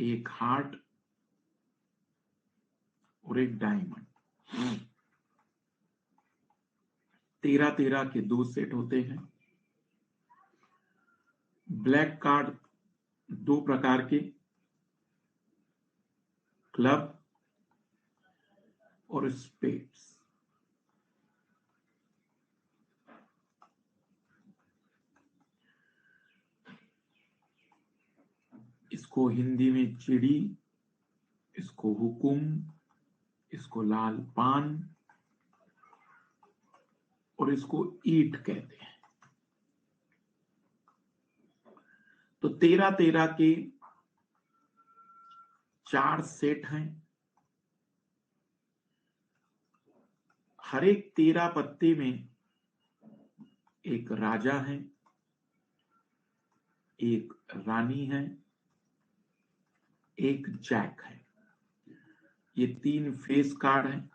एक हार्ट और एक डायमंड। 13-13 के 2 सेट होते हैं। ब्लैक कार्ड 2 प्रकार के, क्लब और स्पेड्स। इसको हिंदी में चिड़ी, इसको हुकुम, इसको लाल पान और इसको ईट कहते हैं। तो 13-13 के 4 सेट हैं। हर एक 13 पत्ते में एक राजा है, एक रानी है, एक जैक है। ये 3 फेस कार्ड हैं।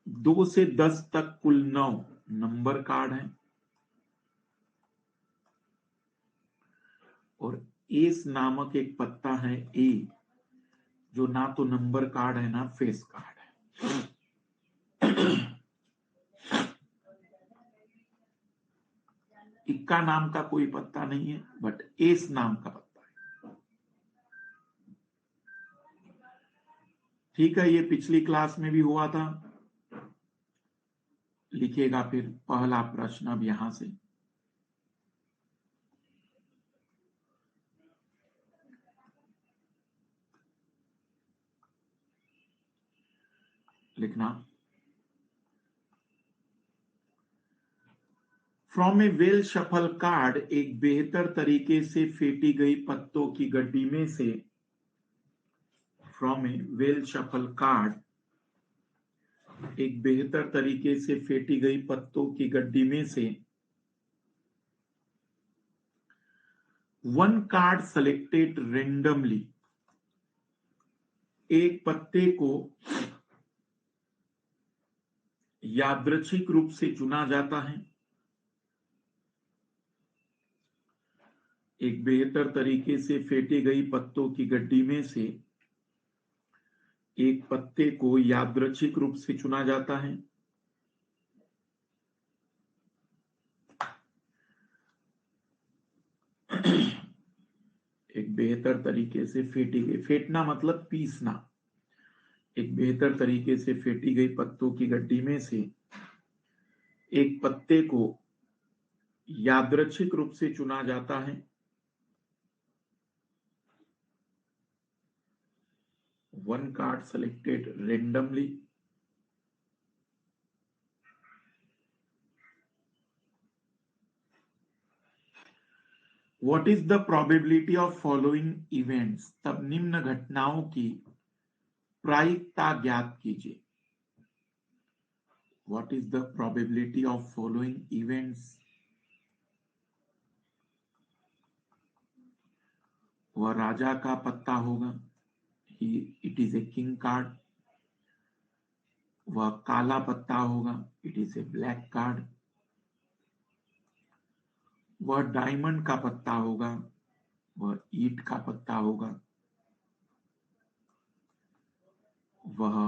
2 से 10 तक कुल 9 नंबर कार्ड हैं और एस नामक एक पत्ता है ए, जो ना तो नंबर कार्ड है ना फेस कार्ड है। इक्का नाम का कोई पत्ता नहीं है, बट एस नाम का पत्ता है। ठीक है, ये पिछली क्लास में भी हुआ था। लिखेगा फिर पहला प्रश्न अब यहां से। लिखना, from a well shuffle card, एक बेहतर तरीके से फेंटी गई पत्तों की गड्डी में से। From a well shuffle card, एक बेहतर तरीके से फेंटी गई पत्तों की गड्डी में से 1 कार्ड सेलेक्टेड रेंडमली, एक पत्ते को यादृच्छिक रूप से चुना जाता है। एक बेहतर तरीके से फेंटी गई पत्तों की गड्डी में से एक पत्ते को यादृच्छिक रूप से चुना जाता है। एक बेहतर तरीके से फेंटी गई, फेंटना मतलब पीसना। एक बेहतर तरीके से फेंटी गई पत्तों की गड्डी में से एक पत्ते को यादृच्छिक रूप से चुना जाता है। One card selected randomly. What is the probability of following events? तब निम्न घटनाओं की प्रायिकता ज्ञात कीजिए। What is the probability of following events? वह राजा का पत्ता होगा, it is a king card. वह काला पत्ता होगा, it is a black card. वह डायमंड का पत्ता होगा, वह ईट का पत्ता होगा। वह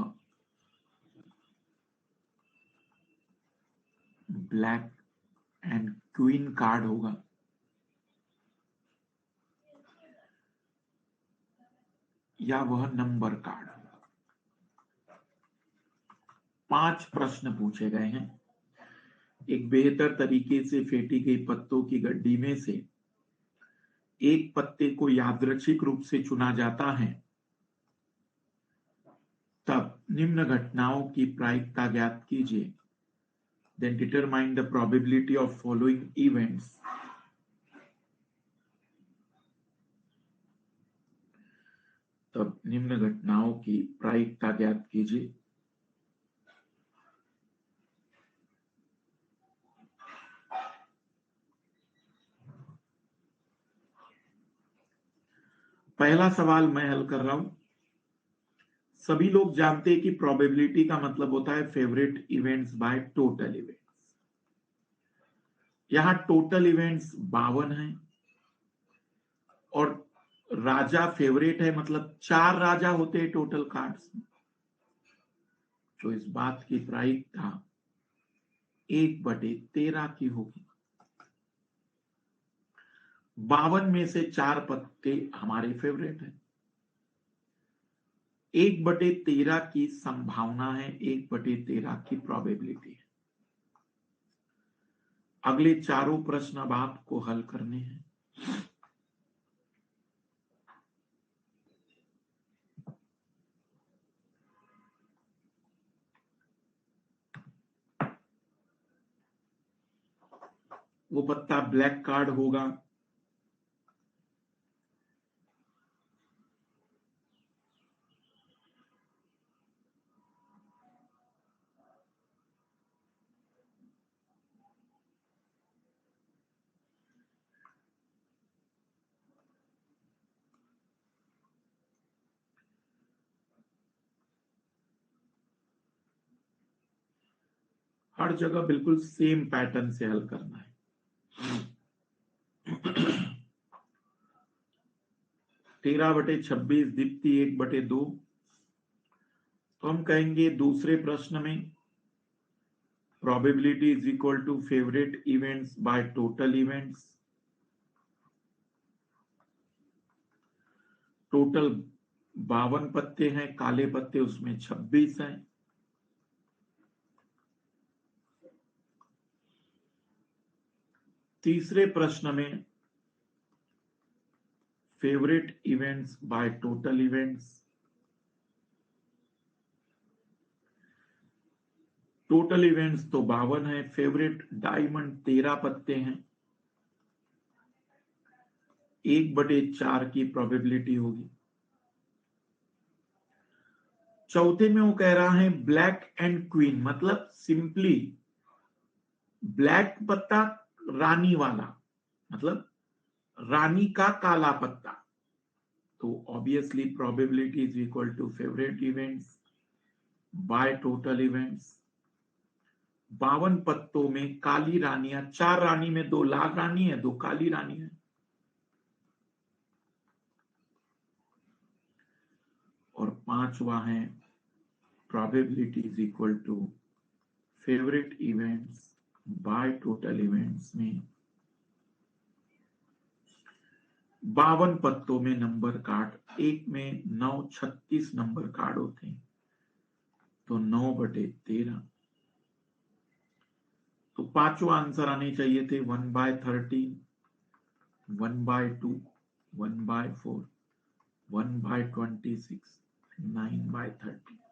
ब्लैक एंड क्वीन कार्ड होगा। या वह नंबर कार्ड होगा। 5 प्रश्न पूछे गए हैं। एक बेहतर तरीके से फेंटी गई पत्तों की गड्डी में से एक पत्ते को यादृच्छिक रूप से चुना जाता है, तब निम्न घटनाओं की प्रायिकता ज्ञात कीजिए। Then determine the probability of following events. तब निम्न घटनाओं की प्रायिकता ज्ञात कीजिए। पहला सवाल मैं हल कर रहा हूं। सभी लोग जानते हैं कि प्रोबेबिलिटी का मतलब होता है favourite events by total events. यहां टोटल इवेंट्स 52 हैं और राजा फेवरेट है, मतलब 4 राजा होते हैं टोटल कार्ड्स में, तो इस बात की प्रायिकता 1/13 की होगी। 52 में से 4 पत्ते हमारे फेवरेट हैं। 1/13 की संभावना है, 1/13 की प्रोबेबिलिटी है। अगले चारों प्रश्न अब आपको हल करने हैं। वो पत्ता ब्लैक कार्ड होगा, हर जगह बिल्कुल सेम पैटर्न से हल करना है। 13/26 दीप्ति 1/2। तो हम कहेंगे दूसरे प्रश्न में probability is equal to favourite events by total events. Total 52 पत्ते हैं, काले पत्ते उसमें 26 हैं। तीसरे प्रश्न में favourite events by total events. Total events तो 52 है, फेवरेट डायमंड 13 पत्ते हैं, 1/4 की प्रोबेबिलिटी होगी। चौथे में वो कह रहा है ब्लैक एंड क्वीन, मतलब सिंपली ब्लैक पत्ता रानी वाला, मतलब रानी का काला पत्ता। तो obviously probability is equal to favourite events by total events. 52 पत्तों में काली रानियां, 4 रानी में 2 लाल रानी है, 2 काली रानी है। और 5वां है probability is equal to favourite events by total events में 52 पत्तों में नंबर कार्ड, एक में 9 36 नंबर कार्ड होते हैं, तो 9/13। तो 5वां आंसर आने चाहिए थे 1/13, 1/2, 1/4, 1/26, 9/30।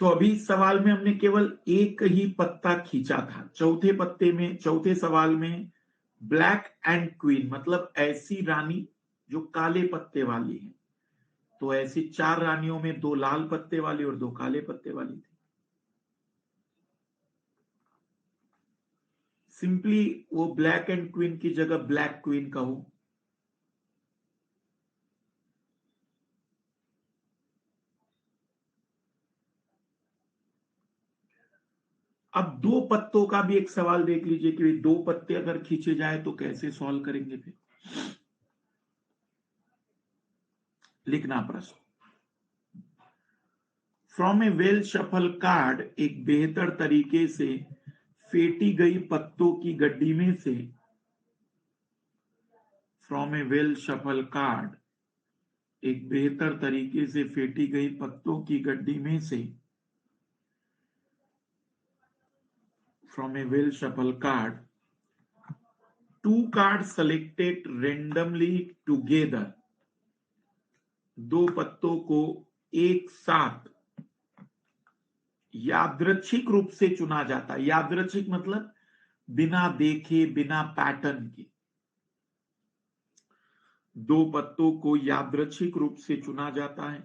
तो अभी इस सवाल में हमने केवल एक ही पत्ता खींचा था। चौथे सवाल में ब्लैक एंड क्वीन, मतलब ऐसी रानी जो काले पत्ते वाली है। तो ऐसी 4 रानियों में 2 लाल पत्ते वाली और 2 काले पत्ते वाली थी। सिंपली वो ब्लैक एंड क्वीन की जगह ब्लैक क्वीन कहो। अब 2 पत्तों का भी एक सवाल देख लीजिए कि 2 पत्ते अगर खींचे जाए तो कैसे सॉल्व करेंगे। फिर लिखना प्रश्न, from a well shuffle card, एक बेहतर तरीके से फेंटी गई पत्तों की गड्डी में से, from a well shuffle card, एक बेहतर तरीके से फेंटी गई पत्तों की गड्डी में से, from a well shuffle card, 2 card selected randomly together, 2 पत्तों को एक साथ यादृच्छिक रूप से चुना जाता है। यादृच्छिक मतलब बिना देखे, बिना पैटर्न के। 2 पत्तों को यादृच्छिक रूप से चुना जाता है।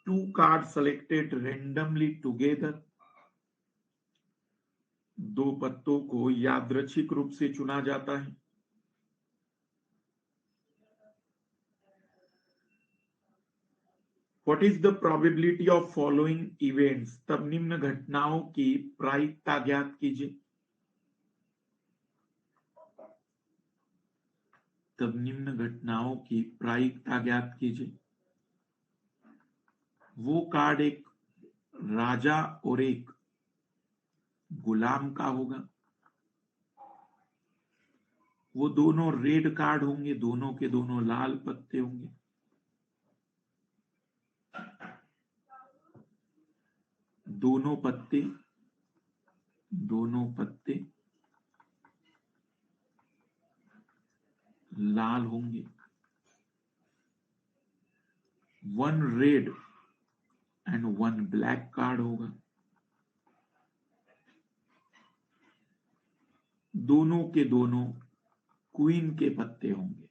2 कार्ड सेलेक्टेड रेंडमली टुगेदर, 2 पत्तों को यादृच्छिक रूप से चुना जाता है। What is the probability of following events, तब निम्न घटनाओं की प्रायिकता ज्ञात कीजिए। तब निम्न घटनाओं की प्रायिकता ज्ञात कीजिए। वो कार्ड एक राजा और एक गुलाम का होगा। वो दोनों रेड कार्ड होंगे, दोनों के दोनों लाल पत्ते होंगे। दोनों पत्ते लाल होंगे। One red and one black card होगा। दोनों के दोनों क्वीन के पत्ते होंगे।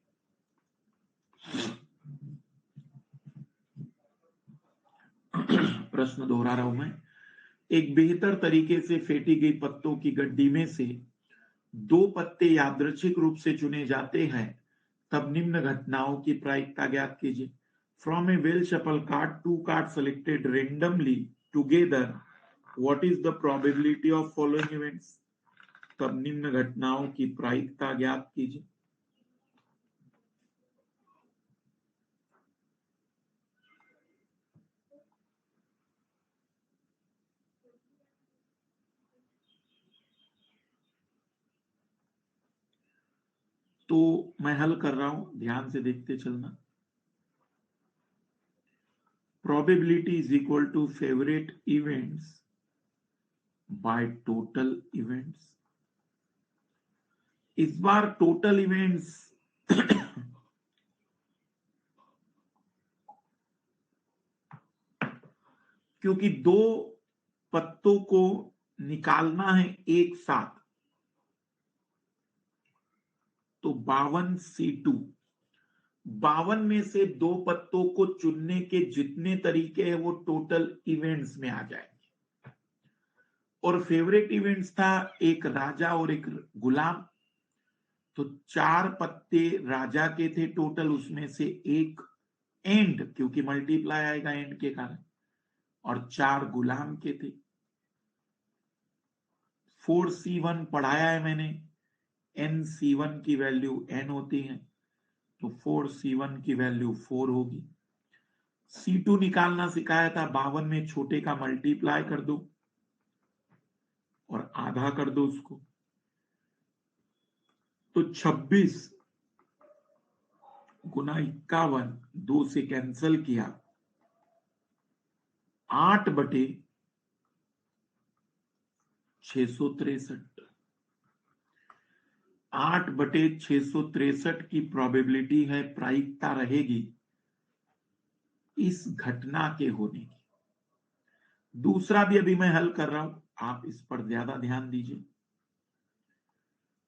प्रश्न दोहरा रहा हूं मैं। एक बेहतर तरीके से फेंटी गई पत्तों की गड्डी में से दो पत्ते यादृच्छिक रूप से चुने जाते हैं, तब निम्न घटनाओं की प्रायिकता ज्ञात कीजिए। From a well shuffle card, two card selected randomly together, what is the probability of following events, तब निम्न घटनाओं की प्रायिकता ज्ञात कीजिए। तो मैं हल कर रहा हूं, ध्यान से देखते चलना। Probability is equal to favourite events by total events. इस बार टोटल इवेंट्स क्योंकि दो पत्तों को निकालना है एक साथ, तो 52C2, 52 में से दो पत्तों को चुनने के जितने तरीके हैं वो टोटल इवेंट्स में आ जाएंगे। और फेवरेट इवेंट्स था एक राजा और एक गुलाम, तो 4 पत्ते राजा के थे टोटल, उसमें से एक एंड, क्योंकि मल्टीप्लाई आएगा एंड के कारण, और 4 गुलाम के थे। 4C1 पढ़ाया है मैंने, NC1 की वैल्यू n होती है, तो 4C1 की वैल्यू 4 होगी। C2 निकालना सिखाया था, 52 में छोटे का मल्टीप्लाई कर दो और आधा कर दो उसको, तो 26 गुना 51, 2 से कैंसल किया, 8/663। 8/663 की प्रोबेबिलिटी है, प्रायिकता रहेगी इस घटना के होने की। दूसरा भी अभी मैं हल कर रहा हूं, आप इस पर ज्यादा ध्यान दीजिए।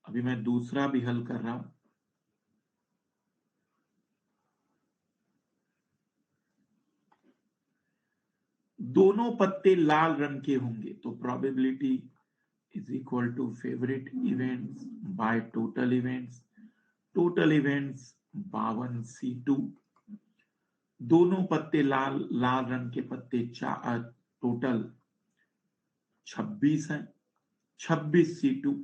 अभी मैं दूसरा भी हल कर रहा हूं। दोनों पत्ते लाल रंग के होंगे, तो probability is equal to favourite events by total events. Total events 52C2। दोनों पत्ते लाल, लाल रंग के पत्ते टोटल 26 है। 26C2,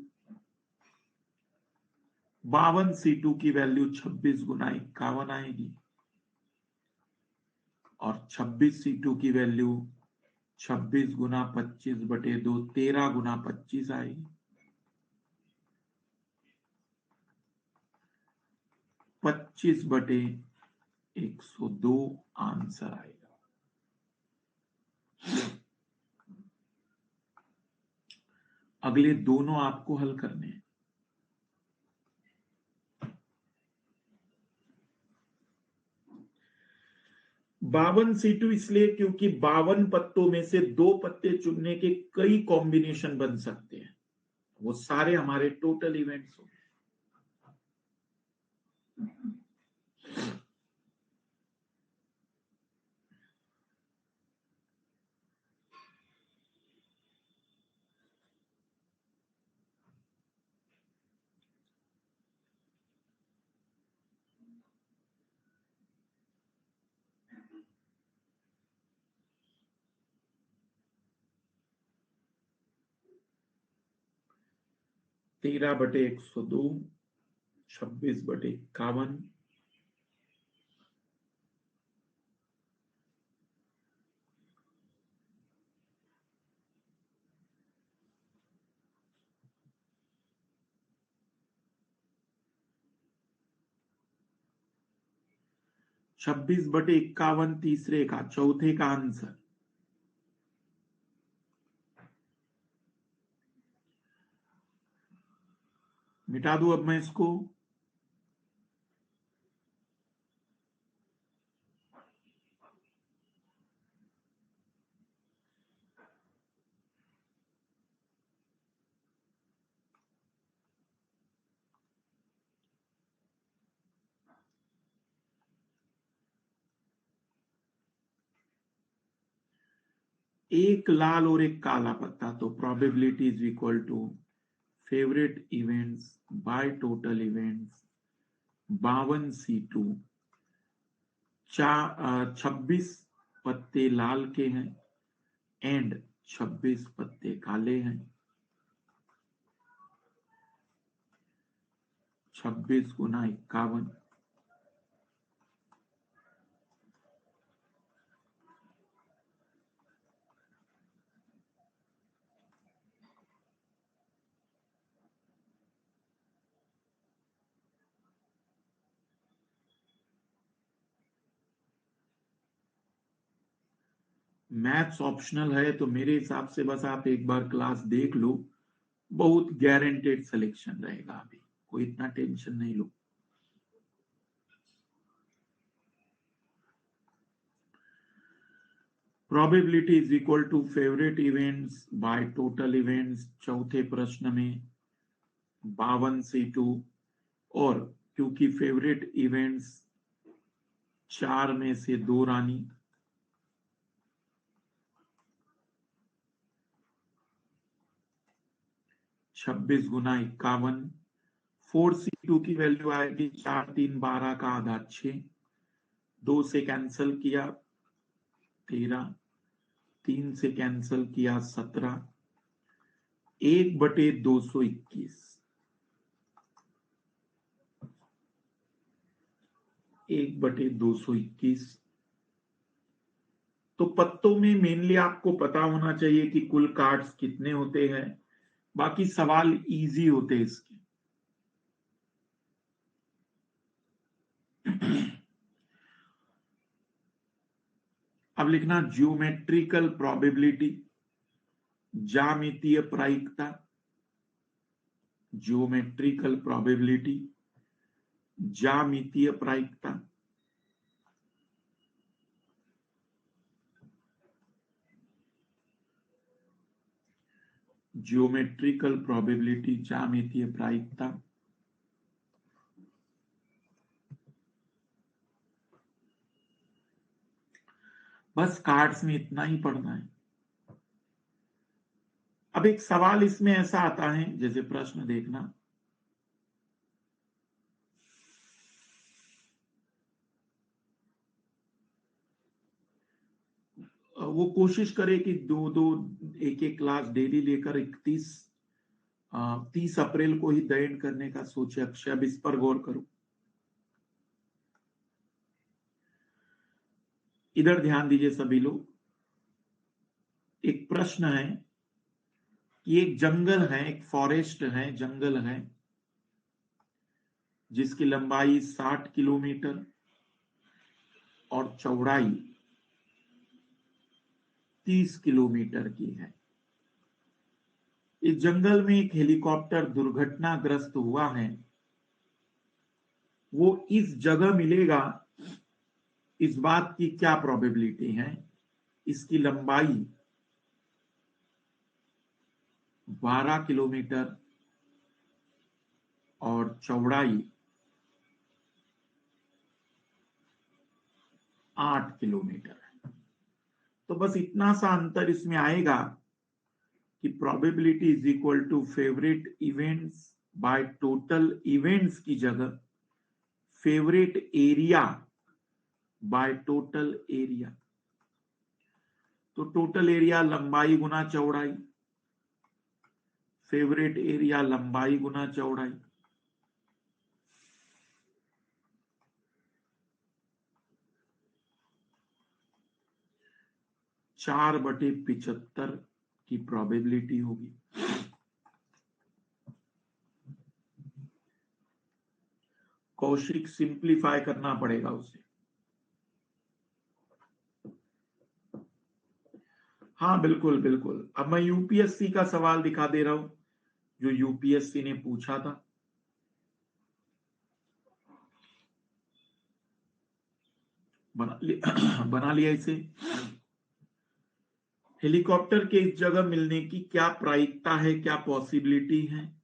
52C2 की वैल्यू 26 गुना 51 आएगी, और 26C2 की वैल्यू 26 गुना 25/2, 13 गुना 25 आएगी। 25/102 आंसर आएगा। अगले दोनों आपको हल करने हैं। C2 इसलिए क्योंकि 52 पत्तों में से दो पत्ते चुनने के कई कॉम्बिनेशन बन सकते हैं, वो सारे हमारे टोटल इवेंट्स होंगे। 13/102, 26/51, 26/51 तीसरे का, चौथे का आंसर। मिटा दूं अब मैं इसको? एक लाल और एक काला पत्ता, तो probability is equal to favourite events by total events 52C2। 26 पत्ते लाल के हैं एंड 26 पत्ते काले हैं। 26 गुना 51, मैथ्स ऑप्शनल है तो मेरे हिसाब से बस आप एक बार क्लास देख लो, बहुत गारंटेड सिलेक्शन रहेगा। अभी कोई इतना टेंशन नहीं लो। Probability is equal to favourite events by total events, चौथे प्रश्न में 52C2। और क्योंकि फेवरेट इवेंट्स 4 में से 2 रानी, 26 गुना 51, 4C2 की वैल्यू आएगी 4 3 12 का आधा 6, 2 से कैंसिल किया 13, 3 से कैंसिल किया 17, 1/221, 1/221। तो पत्तों में मेनली आपको पता होना चाहिए कि कुल कार्ड्स कितने होते हैं, बाकी सवाल इजी होते हैं इसके। अब लिखना ज्योमेट्रिकल प्रोबेबिलिटी, ज्यामितीय प्रायिकता, ज्योमेट्रिकल प्रोबेबिलिटी, ज्यामितीय प्रायिकता। ज्योमेट्रिकल प्रोबेबिलिटी, ज्यामितीय प्रायिकता। बस कार्ड्स में इतना ही पढ़ना है। अब एक सवाल इसमें ऐसा आता है, जैसे प्रश्न देखना, वो कोशिश करे कि 2-2 एक क्लास डेली लेकर 30 अप्रैल को ही द एंड करने का सोचे। अक्षय, अब इस पर गौर करो। इधर ध्यान दीजिए सभी लोग। एक प्रश्न है कि एक जंगल है, एक फॉरेस्ट है, जंगल है, जिसकी लंबाई 60 किलोमीटर और चौड़ाई 30 किलोमीटर की है। इस जंगल में एक हेलीकॉप्टर दुर्घटनाग्रस्त हुआ है। वो इस जगह मिलेगा, इस बात की क्या प्रोबेबिलिटी है? इसकी लंबाई 12 किलोमीटर और चौड़ाई 8 किलोमीटर है। तो बस इतना सा अंतर इसमें आएगा कि probability is equal to favourite events by total events की जगह favourite area by total area. तो टोटल एरिया लंबाई गुना चौड़ाई, फेवरेट एरिया लंबाई गुना चौड़ाई। चार बटे 75 की प्रोबेबिलिटी होगी। कौशिक सिंप्लीफाई करना पड़ेगा उसे। हाँ बिल्कुल बिल्कुल। अब मैं यूपीएससी का सवाल दिखा दे रहा हूं जो यूपीएससी ने पूछा था। बना लिया इसे। हेलीकॉप्टर के इस जगह मिलने की क्या प्रायिकता है, क्या पॉसिबिलिटी है?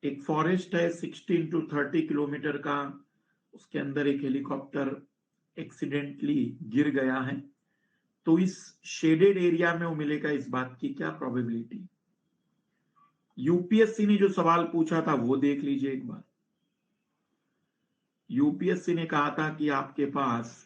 एक फॉरेस्ट है 16 to 30 किलोमीटर का, उसके अंदर एक हेलीकॉप्टर एक्सीडेंटली गिर गया है, तो इस शेडेड एरिया में वो मिलेगा, इस बात की क्या प्रोबेबिलिटी? यूपीएससी ने जो सवाल पूछा था वो देख लीजिए एक बार। यूपीएससी ने कहा था कि आपके पास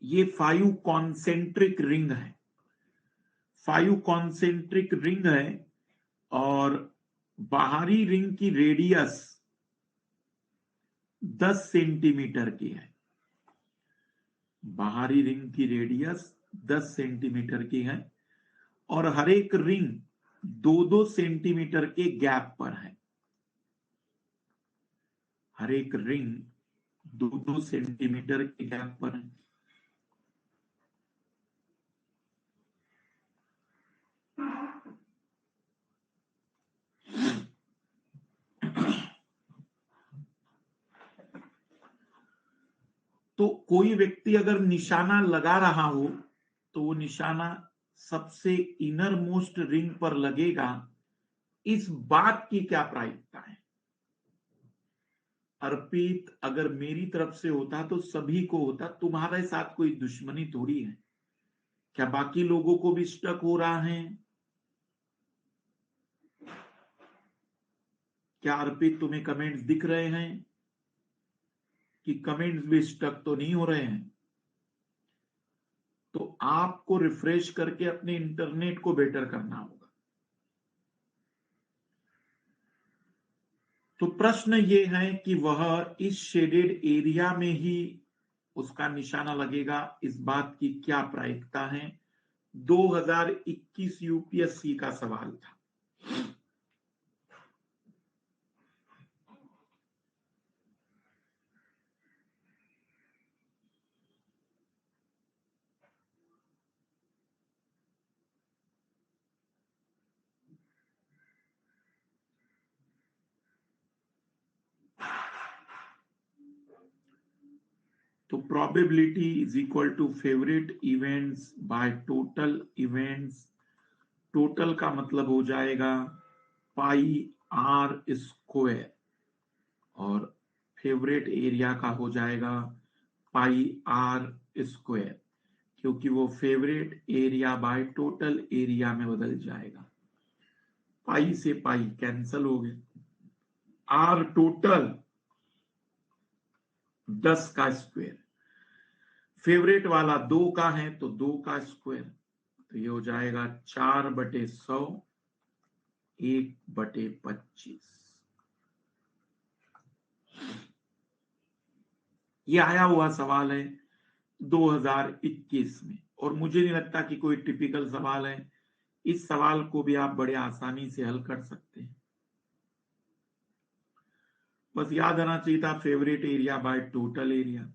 ये 5 कॉन्सेंट्रिक रिंग है, 5 कॉन्सेंट्रिक रिंग है, और बाहरी रिंग की रेडियस 10 सेंटीमीटर की है। बाहरी रिंग की रेडियस 10 सेंटीमीटर की है और हर एक रिंग 2-2 सेंटीमीटर के गैप पर है। हर एक रिंग 2-2 सेंटीमीटर के गैप पर है। तो कोई व्यक्ति अगर निशाना लगा रहा हो तो वो निशाना सबसे इनर मोस्ट रिंग पर लगेगा, इस बात की क्या प्रायिकता है? अर्पित, अगर मेरी तरफ से होता तो सभी को होता, तुम्हारे साथ कोई दुश्मनी थोड़ी है। क्या बाकी लोगों को भी स्टक हो रहा है? क्या अर्पित तुम्हें कमेंट्स दिख रहे हैं कि कमेंट्स भी स्टक तो नहीं हो रहे हैं? तो आपको रिफ्रेश करके अपने इंटरनेट को बेटर करना होगा। तो प्रश्न ये है कि वह इस शेडेड एरिया में ही उसका निशाना लगेगा, इस बात की क्या प्रायिकता है? 2021 यूपीएससी का सवाल था। तो probability is equal to favourite events by total events. Total का मतलब हो जाएगा पाई आर स्क्वायर, और फेवरेट एरिया का हो जाएगा पाई आर स्क्वायर, क्योंकि वो favourite area by total area में बदल जाएगा। पाई से पाई कैंसल हो गए। आर टोटल 10 का स्क्वायर, फेवरेट वाला 2 का है तो 2 का स्क्वायर, तो ये हो जाएगा 4/100, 1/25। ये आया हुआ सवाल है 2021 में, और मुझे नहीं लगता कि कोई टिपिकल सवाल है। इस सवाल को भी आप बड़े आसानी से हल कर सकते हैं। बस याद आना चाहिए था favourite area by total area.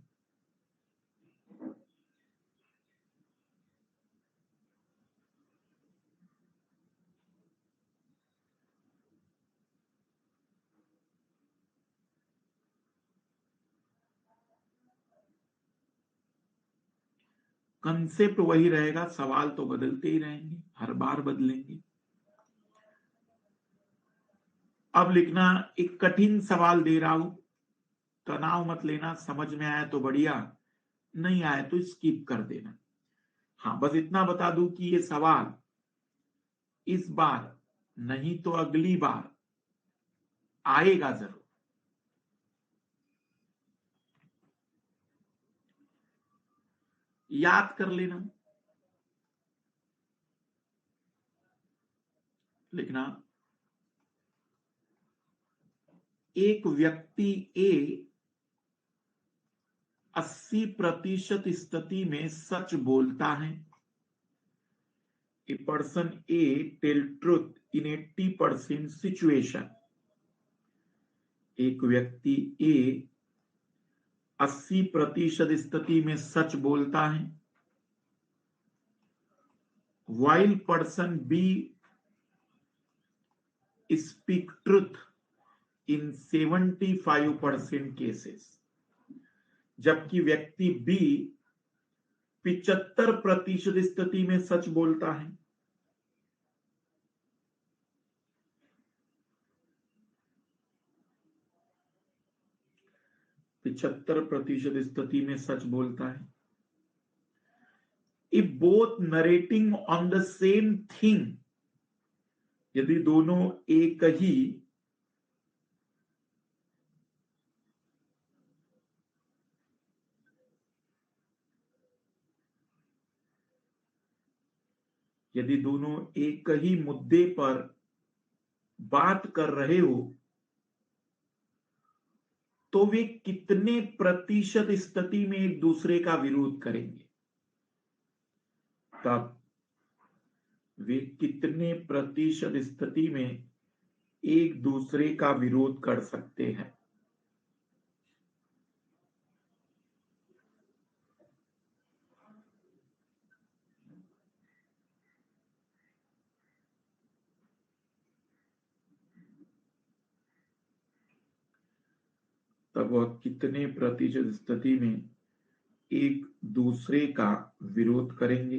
Concept वही रहेगा, सवाल तो बदलते ही रहेंगे, हर बार बदलेंगे। अब लिखना, एक कठिन सवाल दे रहा हूं, तनाव मत लेना, समझ में आया तो बढ़िया, नहीं आया तो स्किप कर देना। हाँ, बस इतना बता दूं कि ये सवाल इस बार नहीं तो अगली बार आएगा जरूर। याद कर लेना। लिखना, एक व्यक्ति ए 80% स्थिति में सच बोलता है। A person a tell truth in 80% situation. एक व्यक्ति ए 80% स्थिति में सच बोलता है। While person B speak truth in 75% cases. जबकि व्यक्ति बी 75% स्थिति में सच बोलता है। पिछहत्तर प्रतिशत स्थिति में सच बोलता है। If both narrating on the same thing, यदि दोनों एक ही मुद्दे पर बात कर रहे हो तो वे कितने प्रतिशत स्थिति में एक दूसरे का विरोध करेंगे? तब वे कितने प्रतिशत स्थिति में एक दूसरे का विरोध कर सकते हैं? तब वह कितने प्रतिशत स्थिति में एक दूसरे का विरोध करेंगे?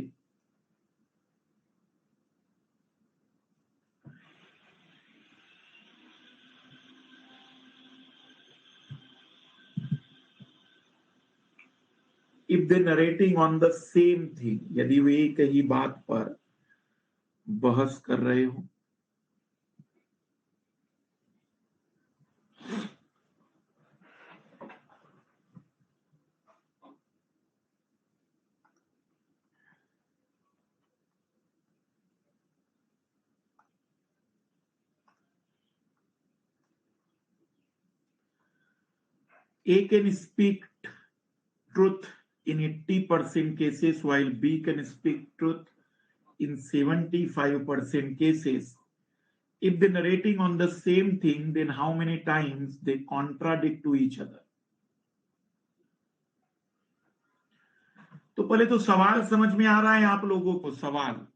If they narrating on the same thing, यदि वे एक ही बात पर बहस कर रहे हो। A can speak truth in 80% cases while B can speak truth in 75% cases. If they're narrating on the same thing, then how many times they contradict to each other? तो पहले तो सवाल समझ में आ रहा है आप लोगों को? सवाल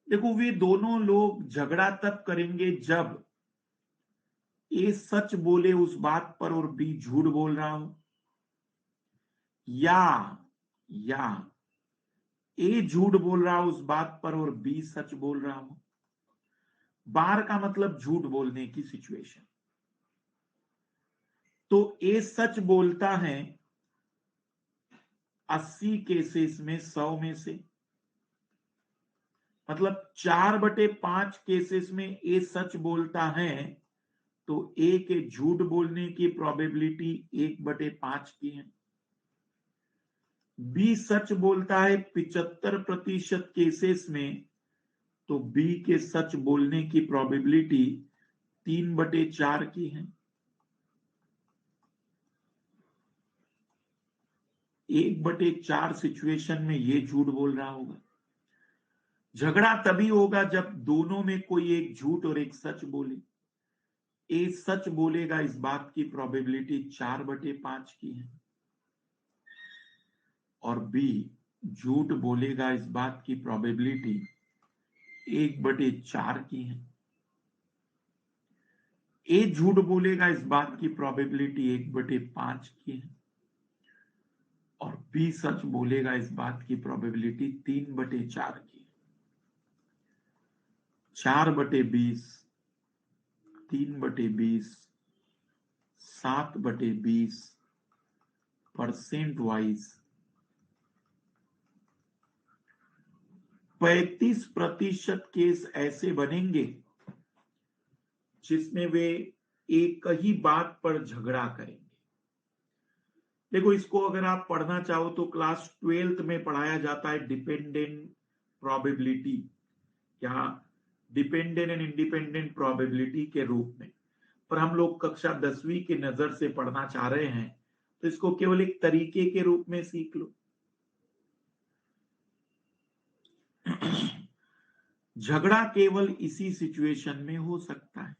देखो, वे दोनों लोग झगड़ा तब करेंगे जब ए सच बोले उस बात पर और बी झूठ बोल रहा हो, या ए झूठ बोल रहा हो उस बात पर और बी सच बोल रहा हो। बार का मतलब झूठ बोलने की सिचुएशन। तो ए सच बोलता है 80 केसेस में, 100 में से, मतलब 4/5 केसेस में ए सच बोलता है, तो ए के झूठ बोलने की प्रोबेबिलिटी 1/5 की है। बी सच बोलता है 75% केसेस में, तो बी के सच बोलने की प्रोबेबिलिटी 3/4 की है। 1/4 सिचुएशन में ये झूठ बोल रहा होगा। झगड़ा तभी होगा जब दोनों में कोई एक झूठ और एक सच बोले। ए सच बोलेगा, इस बात की प्रोबेबिलिटी 4/5 की है, और बी झूठ बोलेगा, इस बात की प्रोबेबिलिटी 1/4 की है। ए झूठ बोलेगा, इस बात की प्रोबेबिलिटी 1/5 की है, और बी सच बोलेगा, इस बात की प्रोबेबिलिटी 3/4 की। 4/20, 3/20, 7/20% वाइज 35% केस ऐसे बनेंगे जिसमें वे एक ही बात पर झगड़ा करेंगे। देखो, इसको अगर आप पढ़ना चाहो तो क्लास 12th में पढ़ाया जाता है डिपेंडेंट प्रोबेबिलिटी या डिपेंडेंट एंड इंडिपेंडेंट प्रोबेबिलिटी के रूप में, पर हम लोग कक्षा 10वीं की नजर से पढ़ना चाह रहे हैं तो इसको केवल एक तरीके के रूप में सीख लो। झगड़ा केवल इसी सिचुएशन में हो सकता है।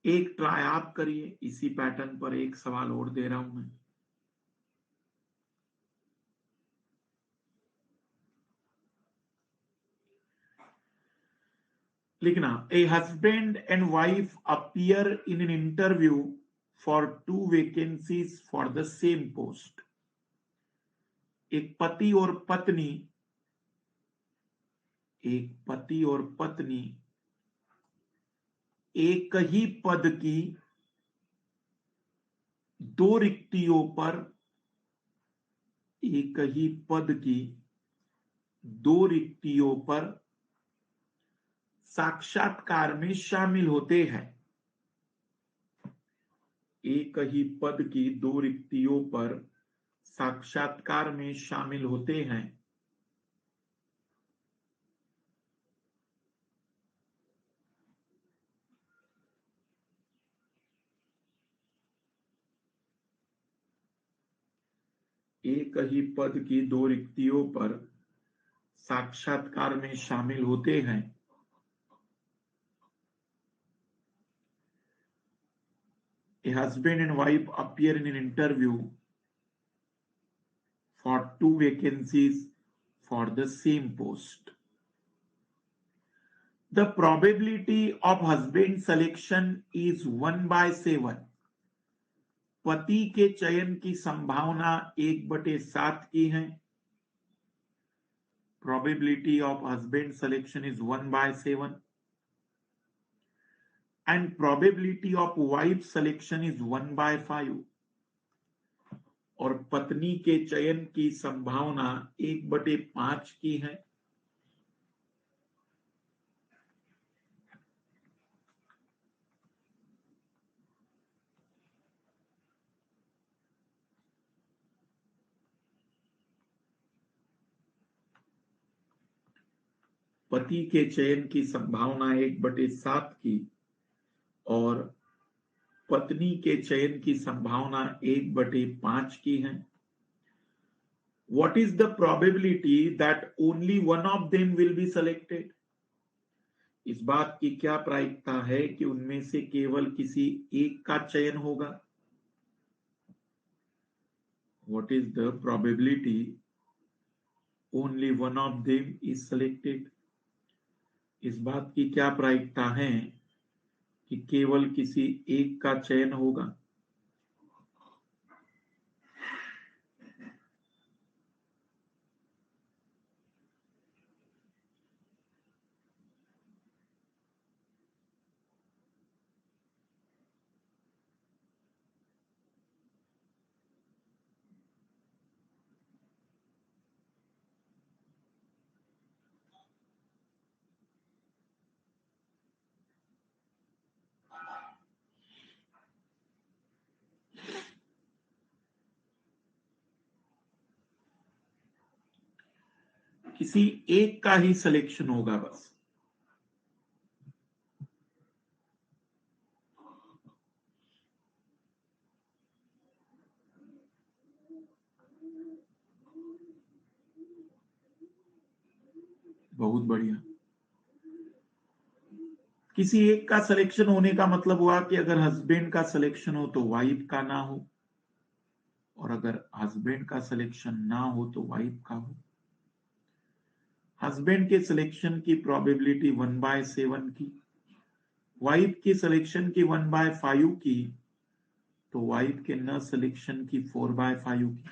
एक ट्राई आप करिए, इसी पैटर्न पर एक सवाल और दे रहा हूं मैं। लिखना, a husband and wife appear in an interview for 2 vacancies for the same post. एक पति और पत्नी एक ही पद की 2 रिक्तियों पर, एक ही पद की 2 रिक्तियों पर साक्षात्कार में शामिल होते हैं। एक ही पद की 2 रिक्तियों पर साक्षात्कार में शामिल होते हैं। एक ही पद की 2 रिक्तियों पर साक्षात्कार में शामिल होते हैं। A husband and wife appear in an interview for 2 vacancies for the same post. The probability of husband selection is 1/7. पति के चयन की संभावना 1/7 की है। Probability of husband selection is 1/7 and probability of wife selection is 1/5 और पत्नी के चयन की संभावना 1/5 की है। पति के चयन की संभावना 1/7 की और पत्नी के चयन की संभावना 1/5 की है। What is the probability that only one of them will be selected? इस बात की क्या प्रायिकता है कि उनमें से केवल किसी एक का चयन होगा? What is the probability only one of them is selected? इस बात की क्या प्रायिकता है कि केवल किसी एक का चयन होगा? किसी एक का ही सिलेक्शन होगा बस। बहुत बढ़िया। किसी एक का सिलेक्शन होने का मतलब हुआ कि अगर हस्बैंड का सिलेक्शन हो तो वाइफ का ना हो, और अगर हस्बैंड का सिलेक्शन ना हो तो वाइफ का हो। हस्बैंड के सिलेक्शन की प्रोबेबिलिटी 1/7 की, वाइफ की सिलेक्शन की 1/5 की, तो वाइफ के न सिलेक्शन की 4/5 की।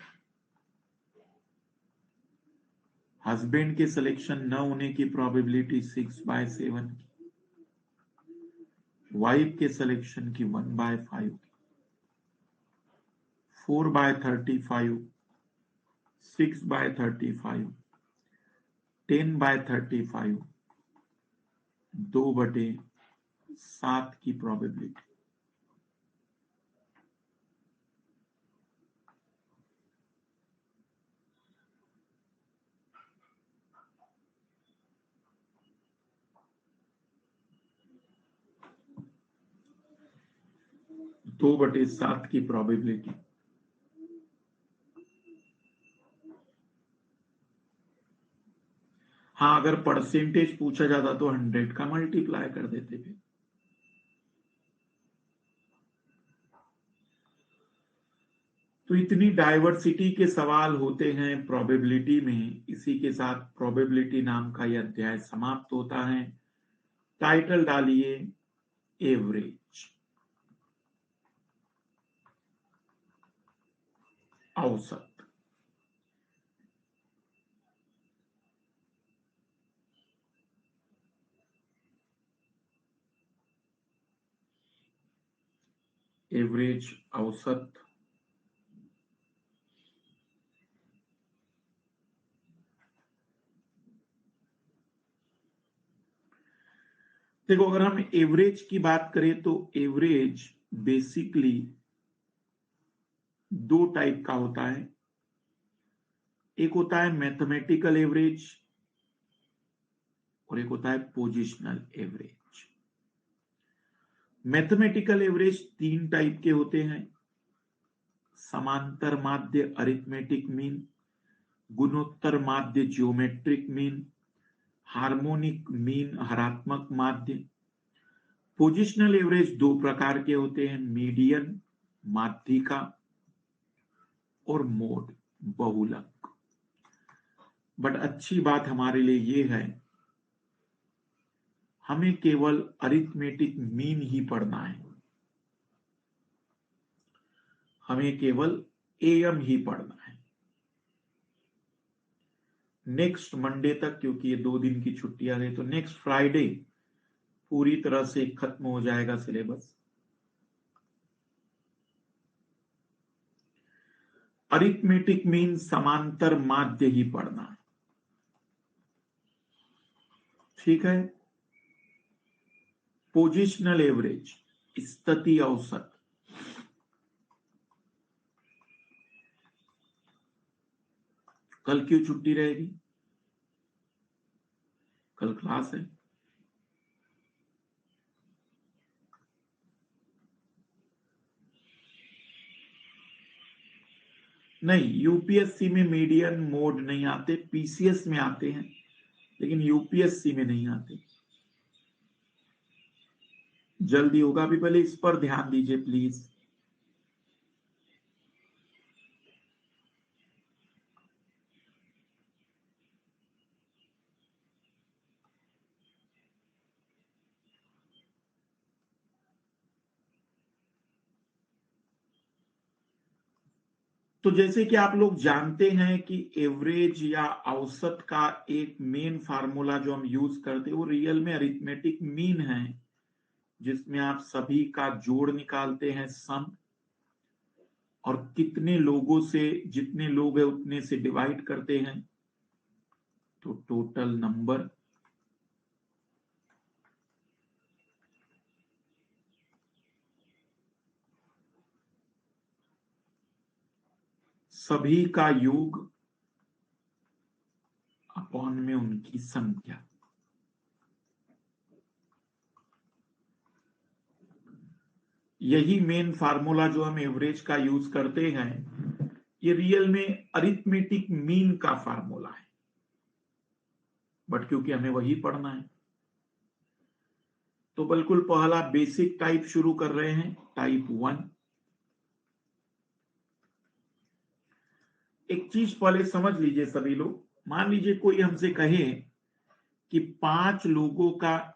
हस्बैंड के सिलेक्शन न होने की प्रोबेबिलिटी 6/7 की, वाइफ के सिलेक्शन की 1/5 की। 4/35, 6/35, 10/35, 2/7 की प्रोबेबिलिटी। दो बटे सात की प्रोबेबिलिटी। हाँ, अगर परसेंटेज पूछा जाता तो 100 का मल्टीप्लाई कर देते थे। तो इतनी डाइवर्सिटी के सवाल होते हैं प्रोबेबिलिटी में। इसी के साथ प्रोबेबिलिटी नाम का यह अध्याय समाप्त होता है। टाइटल डालिए एवरेज, औसत। एवरेज, औसत। देखो, अगर हम एवरेज की बात करें तो एवरेज बेसिकली दो टाइप का होता है। एक होता है मैथमेटिकल एवरेज और एक होता है पोजिशनल एवरेज। मैथमेटिकल एवरेज तीन टाइप के होते हैं: समांतर माध्य अरिथमेटिक मीन, गुणोत्तर माध्य ज्योमेट्रिक मीन, हार्मोनिक मीन हरात्मक माध्य। पोजिशनल एवरेज दो प्रकार के होते हैं: मीडियन माध्यिका और मोड बहुलक। बट अच्छी बात हमारे लिए ये है, हमें केवल अरिथमेटिक मीन ही पढ़ना है, हमें केवल एएम ही पढ़ना है। नेक्स्ट मंडे तक, क्योंकि ये 2 दिन की छुट्टियां रही, तो नेक्स्ट फ्राइडे पूरी तरह से खत्म हो जाएगा सिलेबस। अरिथमेटिक मीन समांतर माध्य ही पढ़ना है, ठीक है। पोजिशनल एवरेज, स्थिति औसत। कल क्यों छुट्टी रहेगी? कल क्लास है। नहीं, यूपीएससी में मीडियन मोड नहीं आते, पीसीएस में आते हैं, लेकिन यूपीएससी में नहीं आते। जल्दी होगा, अभी पहले इस पर ध्यान दीजिए प्लीज। तो जैसे कि आप लोग जानते हैं कि एवरेज या औसत का एक मेन फार्मूला जो हम यूज करते हैं वो रियल में अरिथमेटिक मीन है, जिसमें आप सभी का जोड़ निकालते हैं, सम, और कितने लोगों से, जितने लोग हैं उतने से डिवाइड करते हैं, तो टोटल नंबर। सभी का योग अपॉन में उनकी संख्या। यही मेन फार्मूला जो हम एवरेज का यूज करते हैं, ये रियल में अरिथमेटिक मीन का फार्मूला है, बट क्योंकि हमें वही पढ़ना है तो बिल्कुल पहला बेसिक टाइप शुरू कर रहे हैं, टाइप 1। एक चीज पहले समझ लीजिए सभी लोग, मान लीजिए कोई हमसे कहे कि 5 लोगों का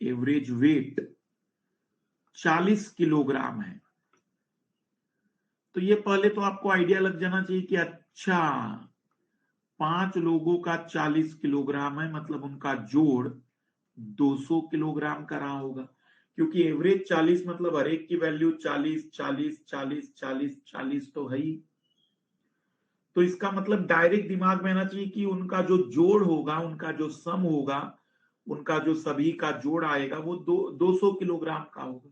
एवरेज वेट 40 किलोग्राम है, तो ये पहले तो आपको आइडिया लग जाना चाहिए कि अच्छा 5 लोगों का 40 किलोग्राम है, मतलब उनका जोड़ 200 किलोग्राम का रहा होगा, क्योंकि एवरेज 40 मतलब हर एक की वैल्यू 40 40 40 40 40 तो है ही। तो इसका मतलब डायरेक्ट दिमाग में आना चाहिए कि उनका जो जोड़ होगा, उनका जो सम होगा, उनका जो सभी का जोड़ आएगा वो 200 किलोग्राम का होगा।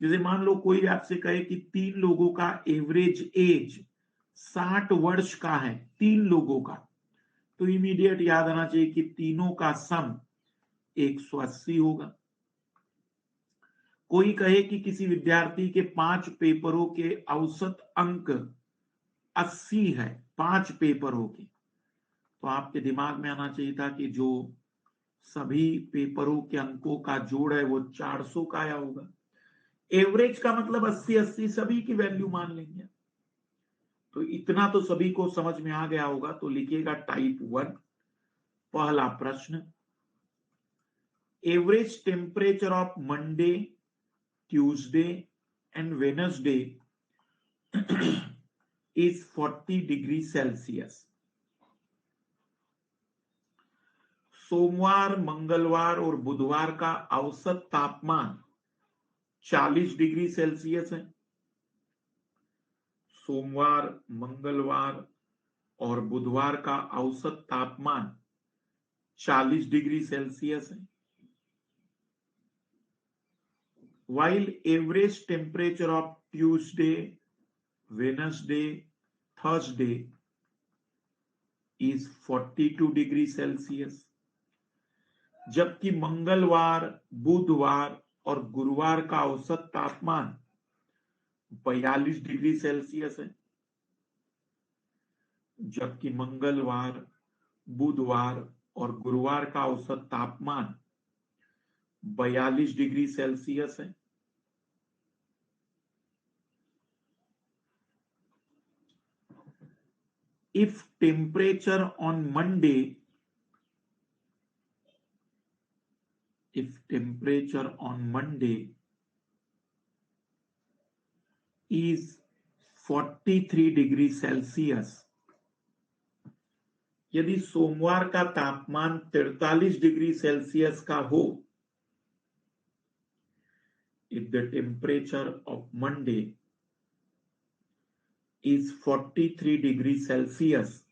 जैसे मान लो कोई आपसे कहे कि 3 लोगों का एवरेज एज 60 वर्ष का है, 3 लोगों का, तो इमीडिएट याद आना चाहिए कि तीनों का सम 180 होगा। कोई कहे कि किसी विद्यार्थी के 5 पेपरों के औसत अंक 80 है, 5 पेपरों के, तो आपके दिमाग में आना चाहिए था कि जो सभी पेपरों के अंकों का जोड़ है वो 400 का आया होगा। एवरेज का मतलब 80-80 सभी की वैल्यू मान लेंगे। तो इतना तो सभी को समझ में आ गया होगा, तो लिखिएगा टाइप 1। पहला प्रश्न, average temperature of Monday, Tuesday and Wednesday is 40 degree Celsius. सोमवार, मंगलवार और बुधवार का औसत तापमान 40 डिग्री सेल्सियस है। सोमवार, मंगलवार और बुधवार का औसत तापमान 40 डिग्री सेल्सियस है। While average temperature of Tuesday, Wednesday, Thursday is 42 degree Celsius, जबकि मंगलवार, बुधवार और गुरुवार का औसत तापमान 42 डिग्री सेल्सियस है। जबकि मंगलवार, बुधवार और गुरुवार का औसत तापमान 42 डिग्री सेल्सियस है। If temperature on Monday is 43 degree Celsius, यदि सोमवार का तापमान 43 डिग्री सेल्सियस का हो, if the temperature of Monday is 43 degree Celsius,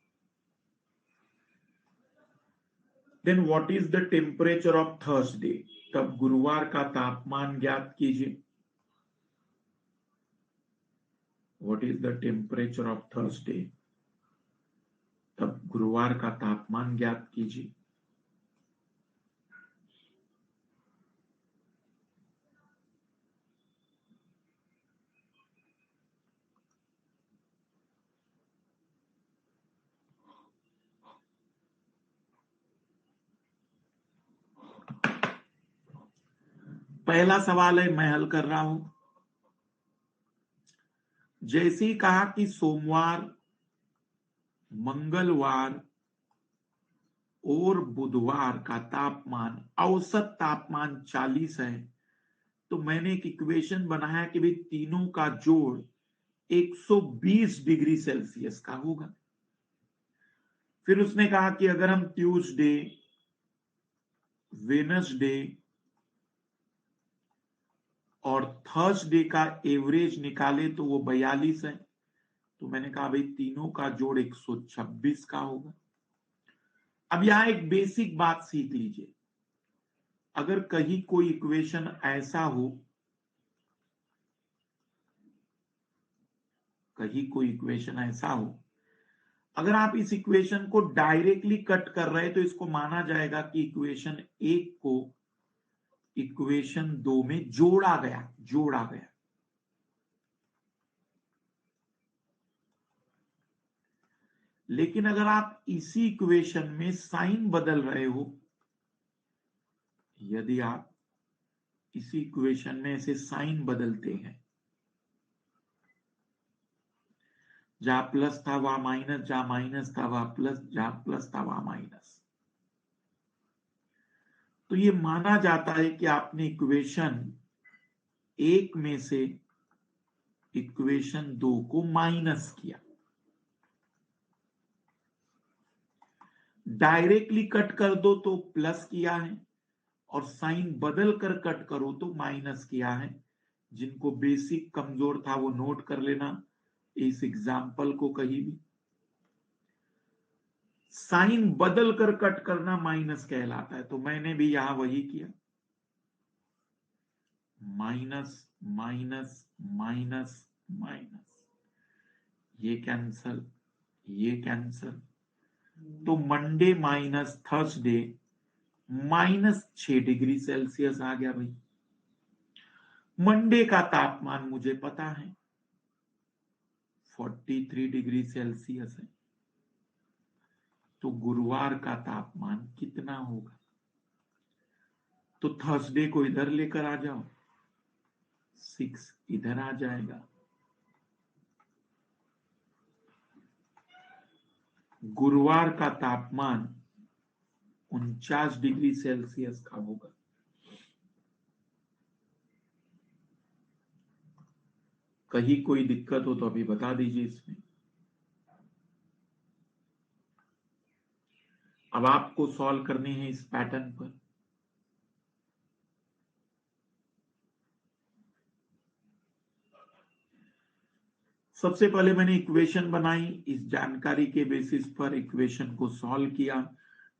then what is the temperature of Thursday? तब गुरुवार का तापमान ज्ञात कीजिए। What is the temperature of Thursday? तब गुरुवार का तापमान ज्ञात कीजिए। पहला सवाल है, मैं हल कर रहा हूं। जैसे ही कहा कि सोमवार, मंगलवार और बुधवार का तापमान, औसत तापमान 40 है, तो मैंने एक इक्वेशन बनाया कि भाई तीनों का जोड़ 120 डिग्री सेल्सियस का होगा। फिर उसने कहा कि अगर हम ट्यूसडे, वेडनेसडे और थर्सडे का एवरेज निकाले तो वो 42 है, तो मैंने कहा भाई तीनों का जोड़ 126 का होगा। अब यहां एक बेसिक बात सीख लीजिए, अगर कहीं कोई इक्वेशन ऐसा हो, अगर आप इस इक्वेशन को डायरेक्टली कट कर रहे हैं तो इसको माना जाएगा कि इक्वेशन 1 को इक्वेशन 2 में जोड़ा गया। लेकिन अगर आप इसी इक्वेशन में साइन बदल रहे हो, यदि आप इसी इक्वेशन में ऐसे साइन बदलते हैं, जहां प्लस था वहां माइनस, जहां माइनस था वहां प्लस, जहां प्लस था वहां माइनस, तो ये माना जाता है कि आपने इक्वेशन 1 में से इक्वेशन 2 को माइनस किया। डायरेक्टली कट कर दो तो प्लस किया है, और साइन बदल कर कट करो तो माइनस किया है। जिनको बेसिक कमजोर था वो नोट कर लेना इस एग्जाम्पल को। कहीं भी साइन बदल कर कट करना माइनस कहलाता है, तो मैंने भी यहां वही किया। माइनस माइनस माइनस माइनस, ये कैंसल, ये कैंसल, तो Monday minus Thursday -6 degree Celsius आ गया भाई। मंडे का तापमान मुझे पता है 43 डिग्री सेल्सियस है, तो गुरुवार का तापमान कितना होगा? तो थर्सडे को इधर लेकर आ जाओ, 6 इधर आ जाएगा। गुरुवार का तापमान 49 डिग्री सेल्सियस का होगा। कहीं कोई दिक्कत हो तो अभी बता दीजिए इसमें। अब आपको सॉल्व करने हैं इस पैटर्न पर। सबसे पहले मैंने इक्वेशन बनाई, इस जानकारी के बेसिस पर इक्वेशन को सॉल्व किया।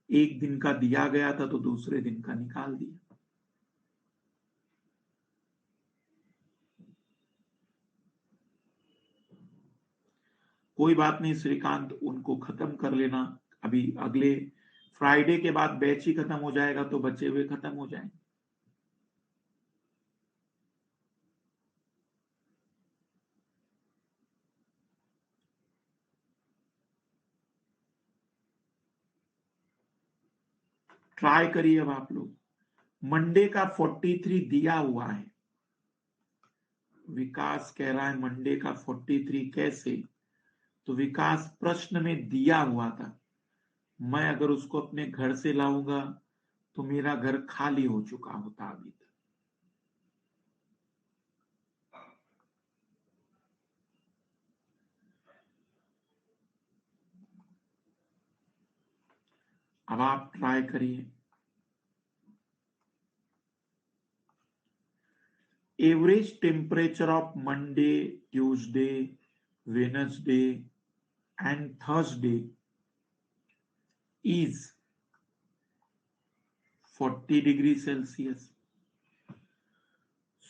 एक दिन का दिया गया था तो दूसरे दिन का निकाल दिया। कोई बात नहीं श्रीकांत, उनको खत्म कर लेना। अभी अगले फ्राइडे के बाद बैच ही खत्म हो जाएगा तो बचे हुए खत्म हो जाएंगे। ट्राई करिए अब आप लोग। मंडे का 43 दिया हुआ है। विकास कह रहा है मंडे का 43 कैसे? तो विकास प्रश्न में दिया हुआ था। मैं अगर उसको अपने घर से लाऊंगा तो मेरा घर खाली हो चुका होता अभी तक। अब आप ट्राई करिए। Average temperature of Monday, Tuesday, Wednesday and Thursday is 40 degree Celsius.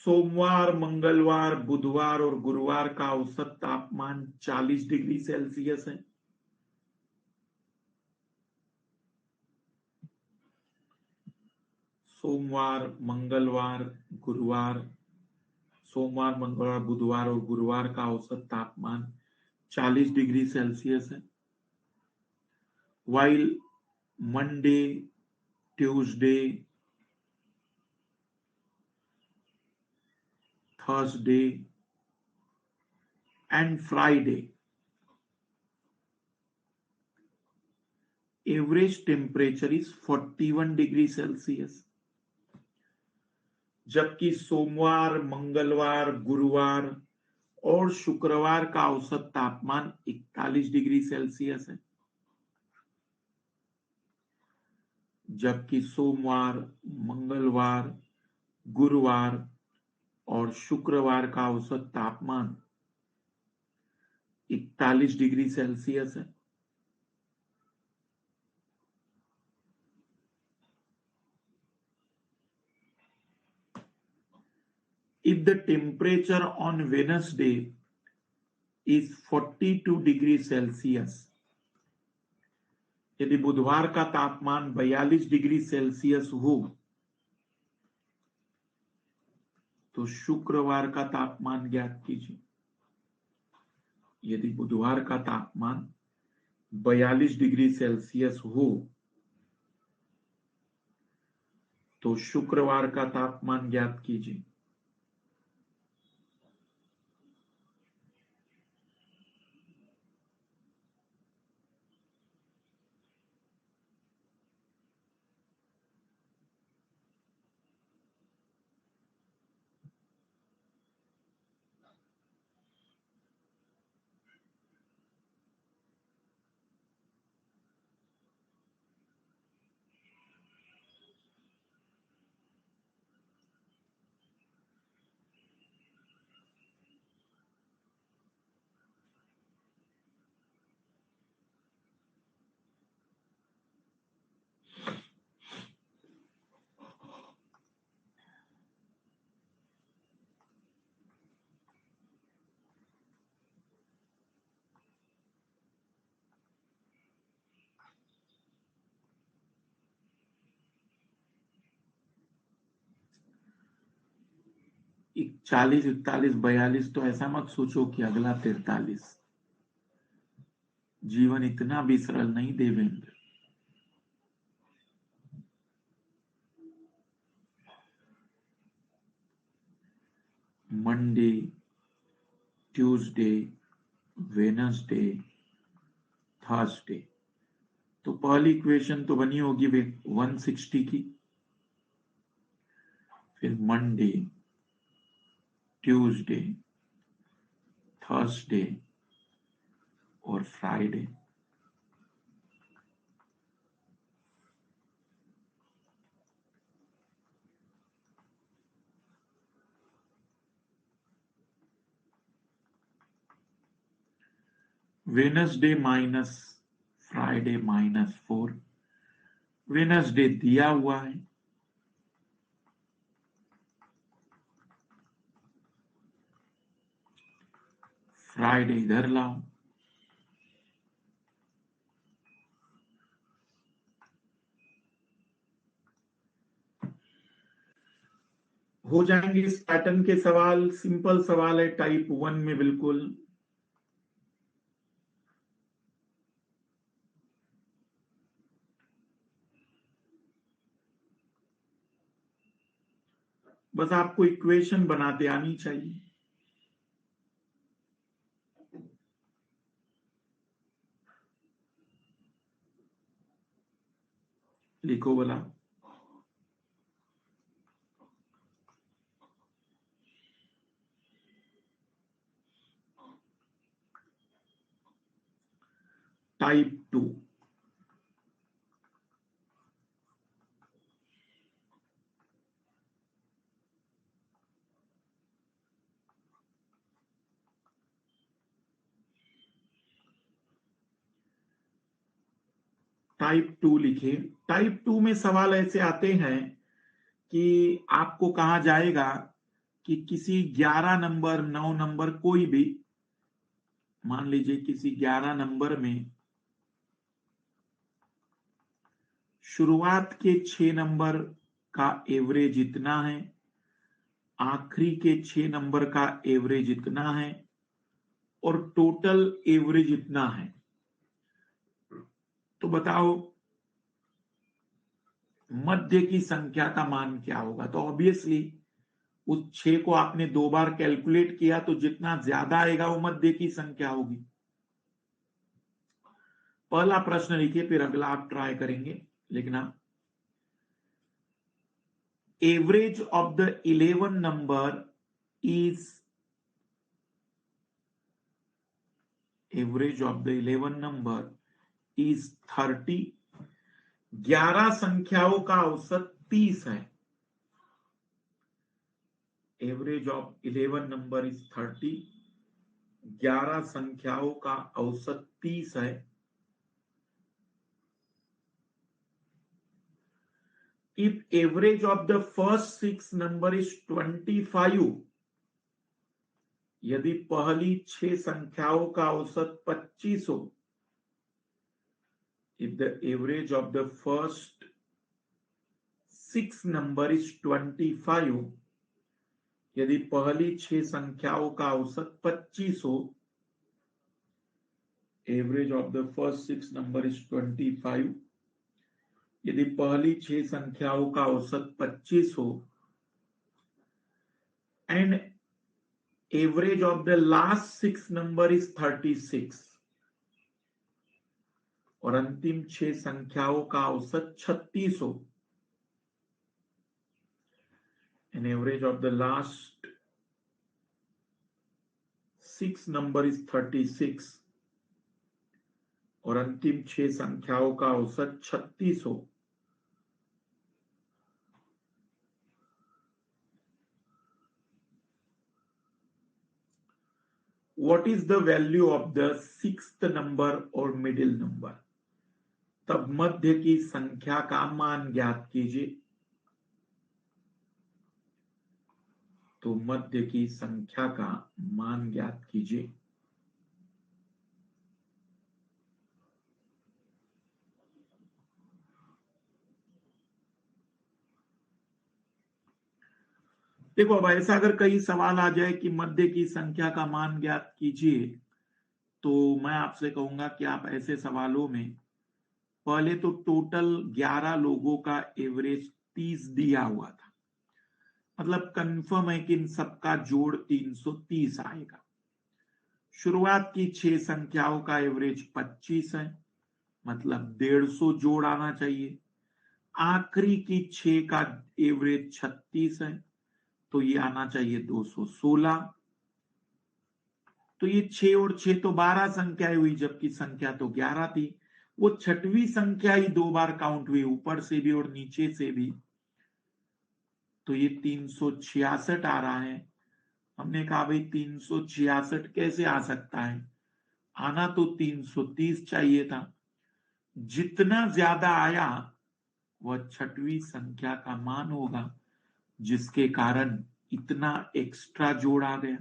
सोमवार, मंगलवार, बुधवार और गुरुवार का औसत तापमान 40 डिग्री सेल्सियस है। सोमवार, मंगलवार, गुरुवार, सोमवार, मंगलवार, बुधवार और गुरुवार का औसत तापमान 40 डिग्री सेल्सियस है। while Monday, Tuesday, Thursday and Friday average temperature is 41 degree Celsius. जबकि सोमवार, मंगलवार, गुरुवार और शुक्रवार का औसत तापमान 41 डिग्री सेल्सियस है। जबकि सोमवार, मंगलवार, गुरुवार और शुक्रवार का औसत तापमान 41 डिग्री सेल्सियस है। If the temperature on Wednesday is 42 degree Celsius, यदि बुधवार का तापमान 42 डिग्री सेल्सियस हो तो शुक्रवार का तापमान ज्ञात कीजिए। यदि बुधवार का तापमान 42 डिग्री सेल्सियस हो तो शुक्रवार का तापमान ज्ञात कीजिए। एक 40, 41, 42 तो ऐसा मत सोचो कि अगला 43। जीवन इतना भी सरल नहीं Devendra. Monday, Tuesday, Wednesday, Thursday, तो पहली इक्वेशन तो बनी होगी 160 की। फिर मंडे, ट्यूसडे, थर्सडे और Friday. Wednesday minus Friday -4। Wednesday दिया हुआ है, फ्राइडे इधर लाओ। हो जाएंगे इस पैटर्न के सवाल। सिंपल सवाल है टाइप 1 में बिल्कुल। बस आपको इक्वेशन बनाते आनी चाहिए। लिखो बोला। टाइप 2। टाइप 2 लिखे। टाइप 2 में सवाल ऐसे आते हैं कि आपको कहा जाएगा कि किसी 11 नंबर, 9 नंबर, कोई भी, मान लीजिए किसी 11 नंबर में शुरुआत के 6 नंबर का एवरेज इतना है, आखिरी के 6 नंबर का एवरेज इतना है और टोटल एवरेज इतना है। तो बताओ मध्य की संख्या का मान क्या होगा। तो ऑब्वियसली उस 6 को आपने 2 बार कैलकुलेट किया तो जितना ज्यादा आएगा वो मध्य की संख्या होगी। पहला प्रश्न लिखिए, फिर अगला आप ट्राई करेंगे लिखना। Average of the 11 number is, average of the 11 number is 30। 11 संख्याओं का औसत 30 है। Average of 11 number is 30। 11 संख्याओं का औसत 30 है। If average of the first 6 number is 25, यदि पहली 6 संख्याओं का औसत 25 हो, if the average of the first 6 number is 25, यदि पहली 6 संख्याओं का औसत 25 हो, average of the first 6 number is 25, यदि पहली 6 संख्याओं का औसत 25 हो and average of the last 6 number is 36 और अंतिम 6 संख्याओं का औसत 36 हो and average of the last 6 number is 36 और अंतिम 6 संख्याओं का औसत 36 हो, what is the value of the 6th number or middle number? तब मध्य की संख्या का मान ज्ञात कीजिए। तो मध्य की संख्या का मान ज्ञात कीजिए। देखो, अब ऐसा अगर कई सवाल आ जाए कि मध्य की संख्या का मान ज्ञात कीजिए, तो मैं आपसे कहूंगा कि आप ऐसे सवालों में पहले तो टोटल 11 लोगों का एवरेज 30 दिया हुआ था, मतलब कंफर्म है कि इन सबका जोड़ 330 आएगा। शुरुआत की 6 संख्याओं का एवरेज 25 है, मतलब 150 जोड़ आना चाहिए। आखिरी की 6 का एवरेज 36 है, तो ये आना चाहिए 216। तो ये 6 और 6 तो 12 संख्याएं हुई, जबकि संख्या तो 11 थी। वो छठवीं संख्या ही 2 बार काउंट हुई, ऊपर से भी और नीचे से भी। तो ये 366 आ रहा है। हमने कहा भाई 366 कैसे आ सकता है, आना तो 330 चाहिए था। जितना ज्यादा आया वह छठवीं संख्या का मान होगा, जिसके कारण इतना एक्स्ट्रा जोड़ आ गया,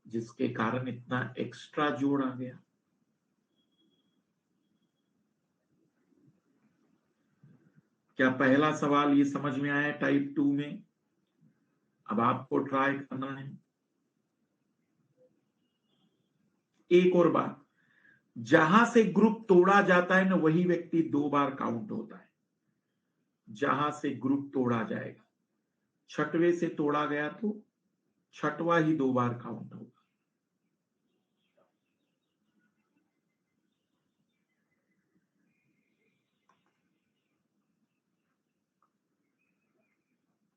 जिसके कारण इतना एक्स्ट्रा जोड़ आ गया। क्या पहला सवाल ये समझ में आया टाइप 2 में? अब आपको ट्राई करना है। एक और बात, जहां से ग्रुप तोड़ा जाता है ना, वही व्यक्ति 2 बार काउंट होता है। जहां से ग्रुप तोड़ा जाएगा, छठवें से तोड़ा गया तो छठवा ही 2 बार काउंट होगा।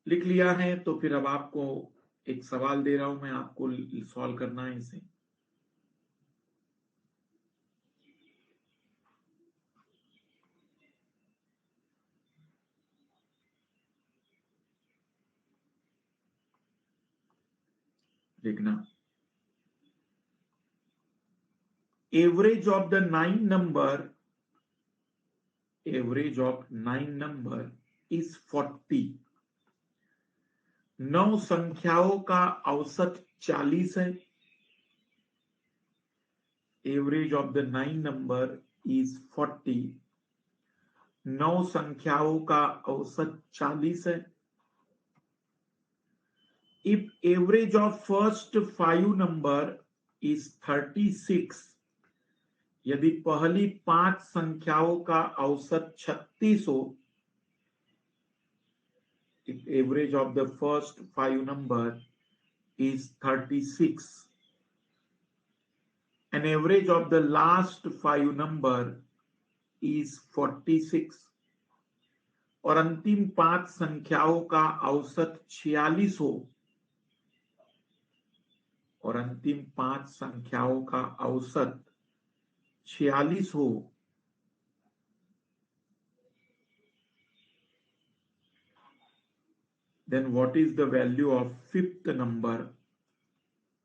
लिख लिया है तो फिर अब आपको एक सवाल दे रहा हूं मैं, आपको सॉल्व करना है इसे। देखना, average of the 9 number is 40। 9 संख्याओं का औसत 40 है। Average of the 9 number is 40। 9 संख्याओं का औसत 40 है। If average of first 5 number is 36, यदि पहली 5 संख्याओं का औसत 36 हो, if average of the first 5 number is 36 and average of the last 5 number is 46 और अंतिम 5 संख्याओं का औसत 46 हो और अंतिम 5 संख्याओं का औसत 46 हो, then what is the value of 5th number?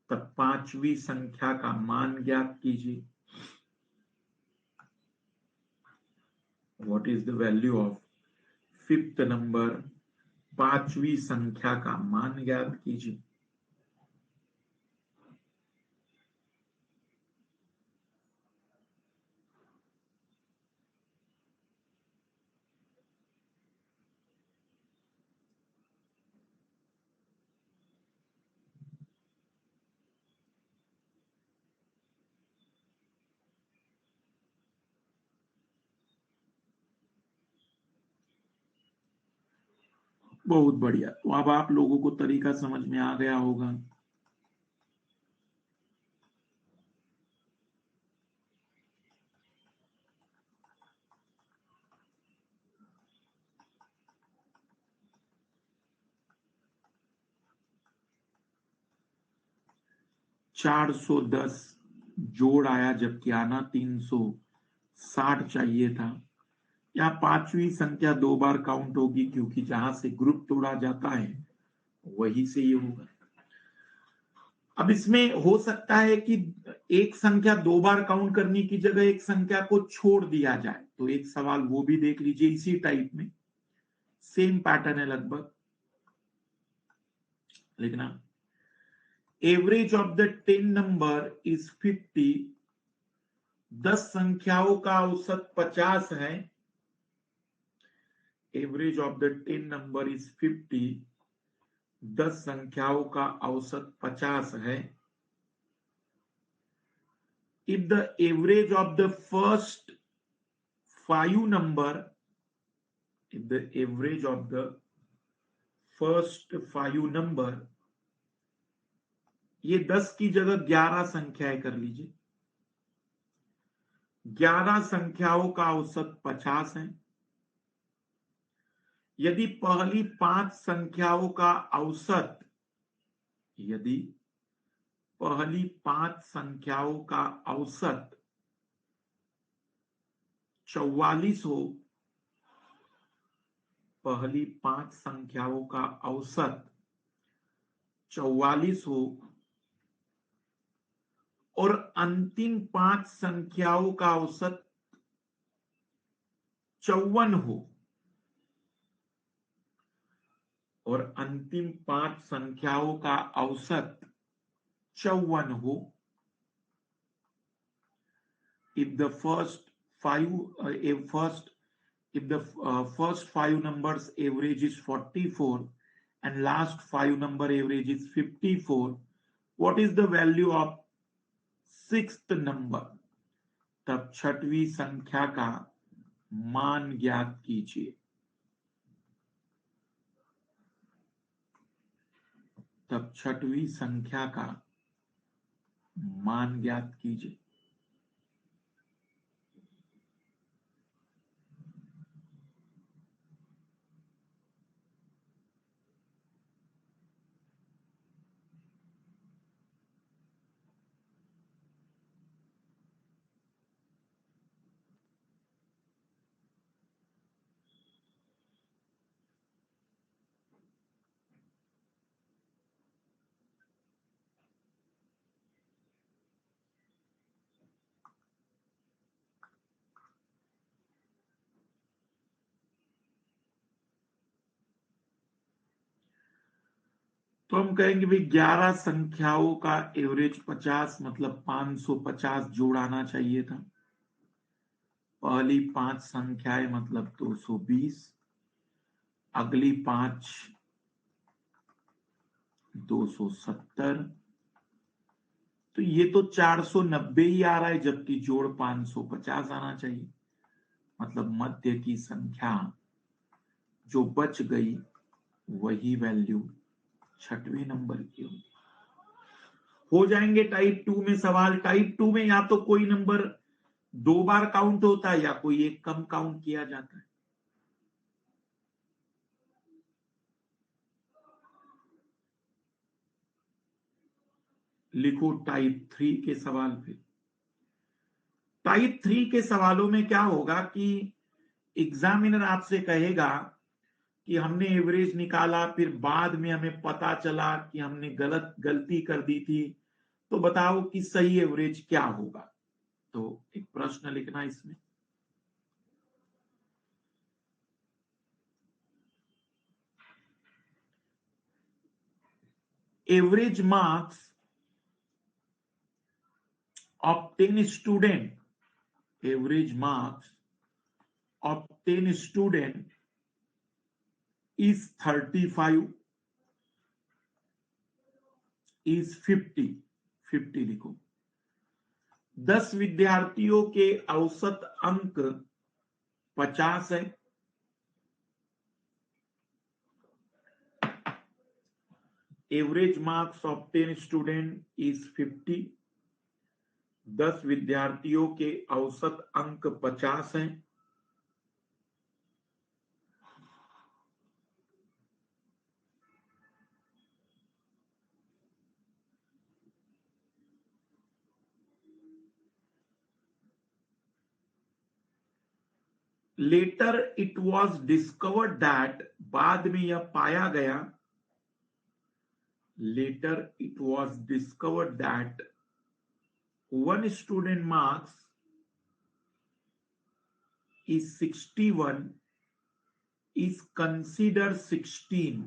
तब 5वीं संख्या का मान ज्ञात कीजिए। What is the value of 5th number? 5वीं संख्या का मान ज्ञात कीजिए। बहुत बढ़िया। तो अब आप लोगों को तरीका समझ में आ गया होगा। $410 जोड़ आया, जबकि आना 360 चाहिए था। या पांचवी संख्या 2 बार काउंट होगी, क्योंकि जहां से ग्रुप तोड़ा जाता है वही से ये होगा। अब इसमें हो सकता है कि एक संख्या 2 बार काउंट करने की जगह एक संख्या को छोड़ दिया जाए, तो एक सवाल वो भी देख लीजिए इसी टाइप में। सेम पैटर्न है लगभग। लिखना, average of the 10 number is 50। 10 संख्याओं का औसत 50 है। Average of the 10 number is 50। 10 संख्याओं का औसत 50 है। If the average of the first 5 number, if the average of the first 5 number, ये 10 की जगह 11 संख्याएं कर लीजिए। 11 संख्याओं का औसत 50 है। यदि पहली 5 संख्याओं का औसत, यदि पहली 5 संख्याओं का औसत 44 हो, पहली 5 संख्याओं का औसत 44 हो और अंतिम 5 संख्याओं का औसत 54 हो, और अंतिम 5 संख्याओं का औसत 54 हो, if the first 5 if the first 5 numbers average is 44 and last 5 number average is 54, what is the value of 6th number? तब छठवीं संख्या का मान ज्ञात कीजिए। तब छठवीं संख्या का मान ज्ञात कीजिए। तो हम कहेंगे भाई 11 संख्याओं का एवरेज 50, मतलब 550 जोड़ आना चाहिए था। पहली 5 संख्याएं मतलब 220, अगली 5 270, तो ये तो 490 ही आ रहा है, जबकि जोड़ 550 आना चाहिए। मतलब मध्य की संख्या जो बच गई वही वैल्यू छठवें नंबर की होगी। हो जाएंगे टाइप 2 में सवाल। टाइप 2 में या तो कोई नंबर 2 बार काउंट होता है या कोई एक कम काउंट किया जाता है। लिखो टाइप 3 के सवाल पे। टाइप 3 के सवालों में क्या होगा कि एग्जामिनर आपसे कहेगा कि हमने एवरेज निकाला, फिर बाद में हमें पता चला कि हमने गलती कर दी थी, तो बताओ कि सही एवरेज क्या होगा। तो एक प्रश्न लिखना इसमें। Average marks of 10 student, average marks of 10 student is 35, is 50, 50 लिखो। 10 विद्यार्थियों के औसत अंक 50 है। Average marks of 10 student is 50। 10 विद्यार्थियों के औसत अंक 50 हैं। Later it was discovered that, बाद में यह पाया गया, later it was discovered that 1 student marks is 61 is considered 16।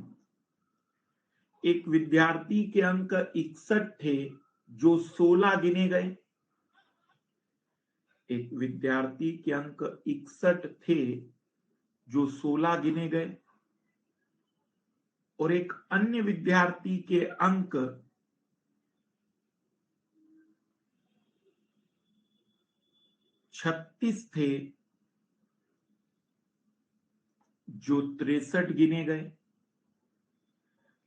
एक विद्यार्थी के अंक 61 थे जो 16 गिने गए। एक विद्यार्थी के अंक 61 थे जो 16 गिने गए और एक अन्य विद्यार्थी के अंक 36 थे जो 63 गिने गए।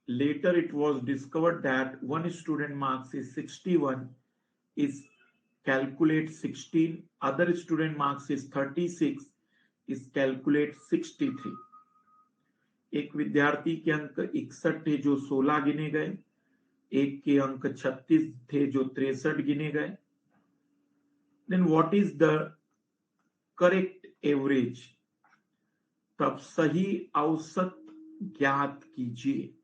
Later it was discovered that 1 student marks is 61 is calculate 16, other student marks is 36 is calculate 63। एक विद्यार्थी के अंक 61 थे जो 16 गिने गए, एक के अंक 36 थे जो 63 गिने गए। Then what is the correct average? तब सही औसत ज्ञात कीजिए।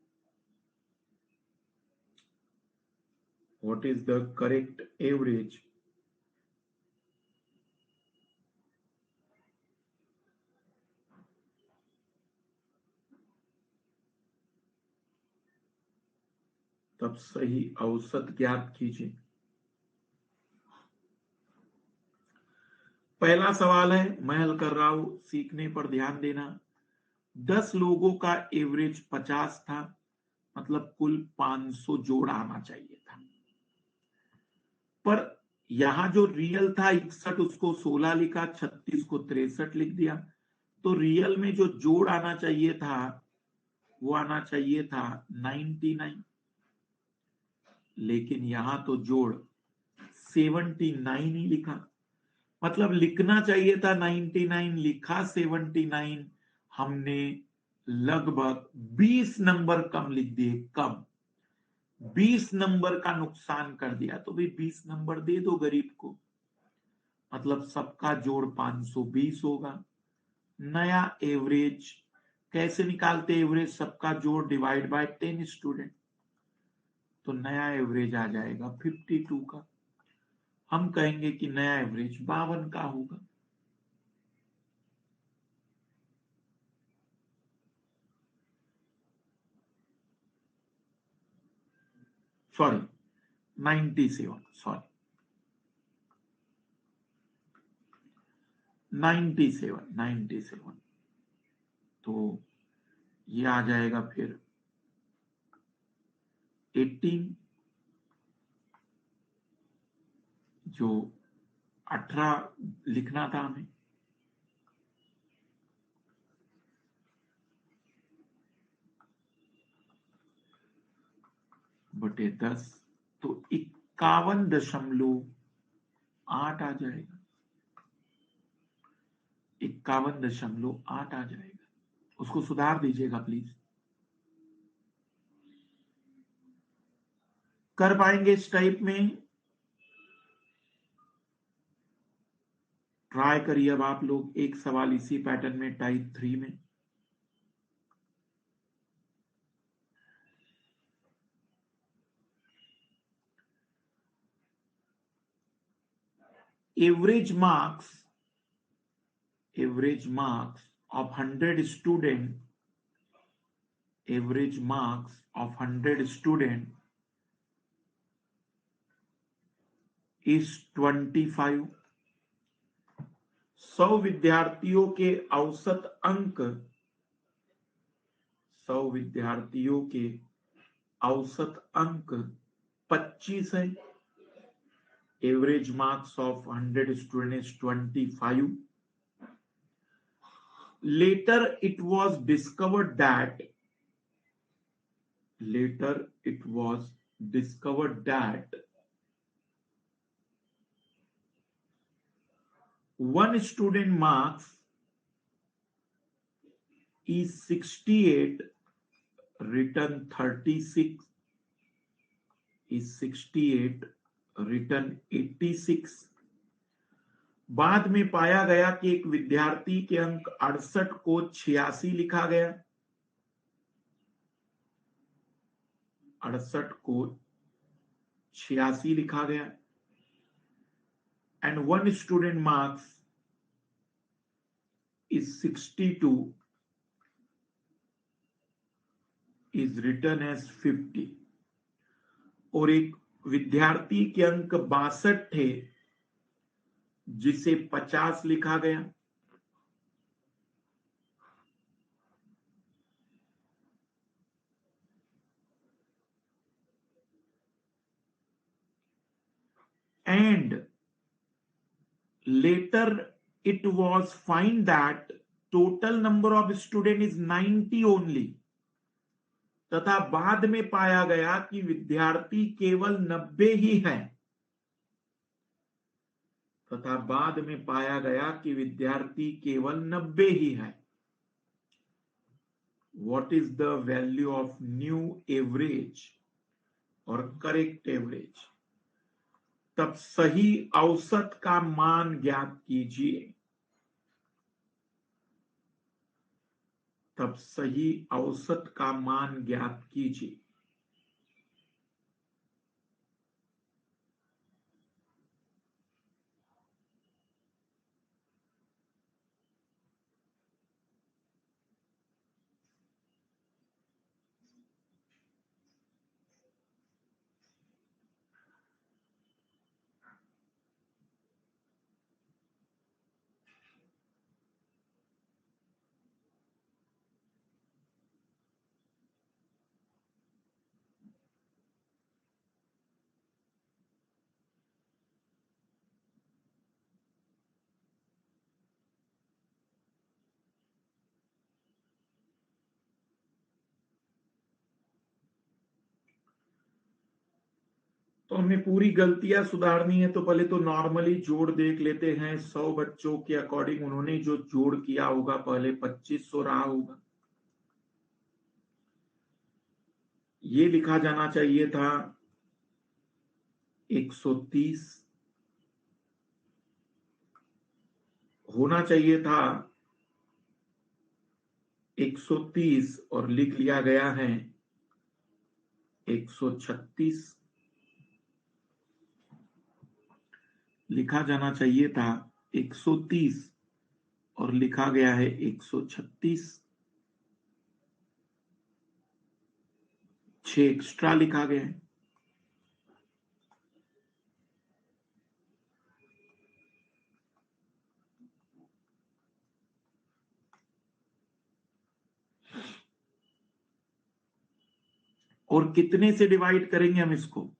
What is the correct average? तब सही औसत ज्ञात कीजिए। पहला सवाल है, मैं हल कर रहा हूं, सीखने पर ध्यान देना। 10 लोगों का एवरेज 50 था, मतलब कुल 500 जोड़ आना चाहिए था। पर यहां जो रियल था 61, उसको 16 लिखा, 36 को 63 लिख दिया। तो रियल में जो जोड़ आना चाहिए था वो आना चाहिए था 99, लेकिन यहां तो जोड़ 79 ही लिखा। मतलब लिखना चाहिए था 99, लिखा 79। हमने लगभग 20 नंबर कम लिख दिए। कम 20 नंबर का नुकसान कर दिया। तो भाई 20 नंबर दे दो गरीब को, मतलब सबका जोड़ 520 होगा। नया एवरेज कैसे निकालते? एवरेज सबका जोड़ डिवाइड बाय 10 स्टूडेंट। तो नया एवरेज आ जाएगा 52 का। हम कहेंगे कि नया एवरेज 52 का होगा। Sorry 97, sorry 97। तो ये आ जाएगा फिर 18, जो 18 लिखना था हमें। बटे 10, तो 51.8 आ जाएगा। 51.8 आ जाएगा। उसको सुधार दीजिएगा प्लीज। कर पाएंगे इस टाइप में? ट्राई करिए अब आप लोग एक सवाल इसी पैटर्न में टाइप 3 में। Average marks of 100 student, average marks of 100 student is 25। 100 विद्यार्थियों के औसत अंक 25 है। Average marks of 100 student is 25। Later it was discovered that later it was discovered that one student marks is 68, written 36, is 68, written 86। बाद में पाया गया कि एक विद्यार्थी के अंक 68 को 86 लिखा गया, 68 को 86 लिखा गया, and one student marks is 62 is written as 50, और एक विद्यार्थी के अंक 62 थे जिसे 50 लिखा गया। And later it was find that total number of student is 90 only, तथा बाद में पाया गया कि विद्यार्थी केवल 90 ही है, तथा बाद में पाया गया कि विद्यार्थी केवल 90 ही है। What is the value of new average और करेक्ट एवरेज? तब सही औसत का मान ज्ञात कीजिए। तब सही औसत का मान ज्ञात कीजिए। तो हमें पूरी गलतियां सुधारनी है, तो पहले तो नॉर्मली जोड़ देख लेते हैं। 100 बच्चों के अकॉर्डिंग उन्होंने जो जोड़ किया होगा पहले 2500 रहा होगा। ये लिखा जाना चाहिए था 130, होना चाहिए था 130 और लिख लिया गया है 136। लिखा जाना चाहिए था 130 और लिखा गया है 136। 6 एक्स्ट्रा लिखा गया है। और कितने से डिवाइड करेंगे हम इसको?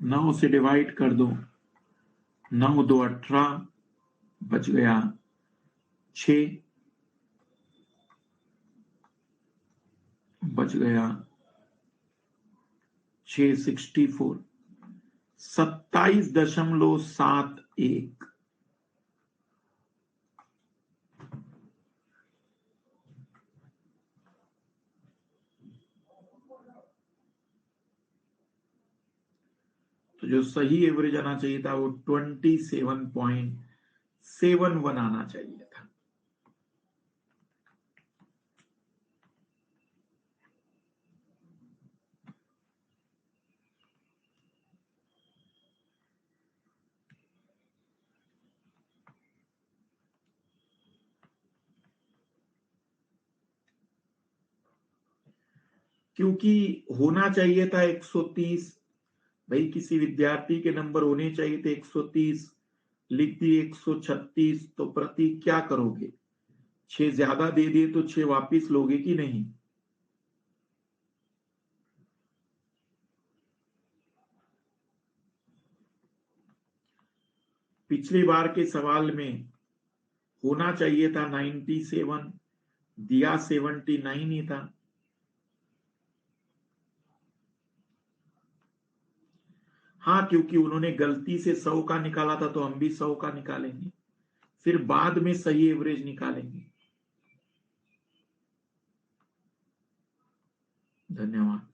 नौ से डिवाइड कर दो, 9 2 18, बच गया 6, बच गया 6 64, 27.71। तो जो सही एवरेज आना चाहिए था वो 27.71 आना चाहिए था। क्योंकि होना चाहिए था 130, भाई किसी विद्यार्थी के नंबर होने चाहिए थे 130, लिख दिए 136, तो प्रतीक क्या करोगे? 6 ज्यादा दे दिए तो 6 वापिस लोगे कि नहीं? पिछली बार के सवाल में होना चाहिए था 97, दिया 79 ही था। हाँ, क्योंकि उन्होंने गलती से 100 का निकाला था तो हम भी 100 का निकालेंगे, फिर बाद में सही एवरेज निकालेंगे। धन्यवाद।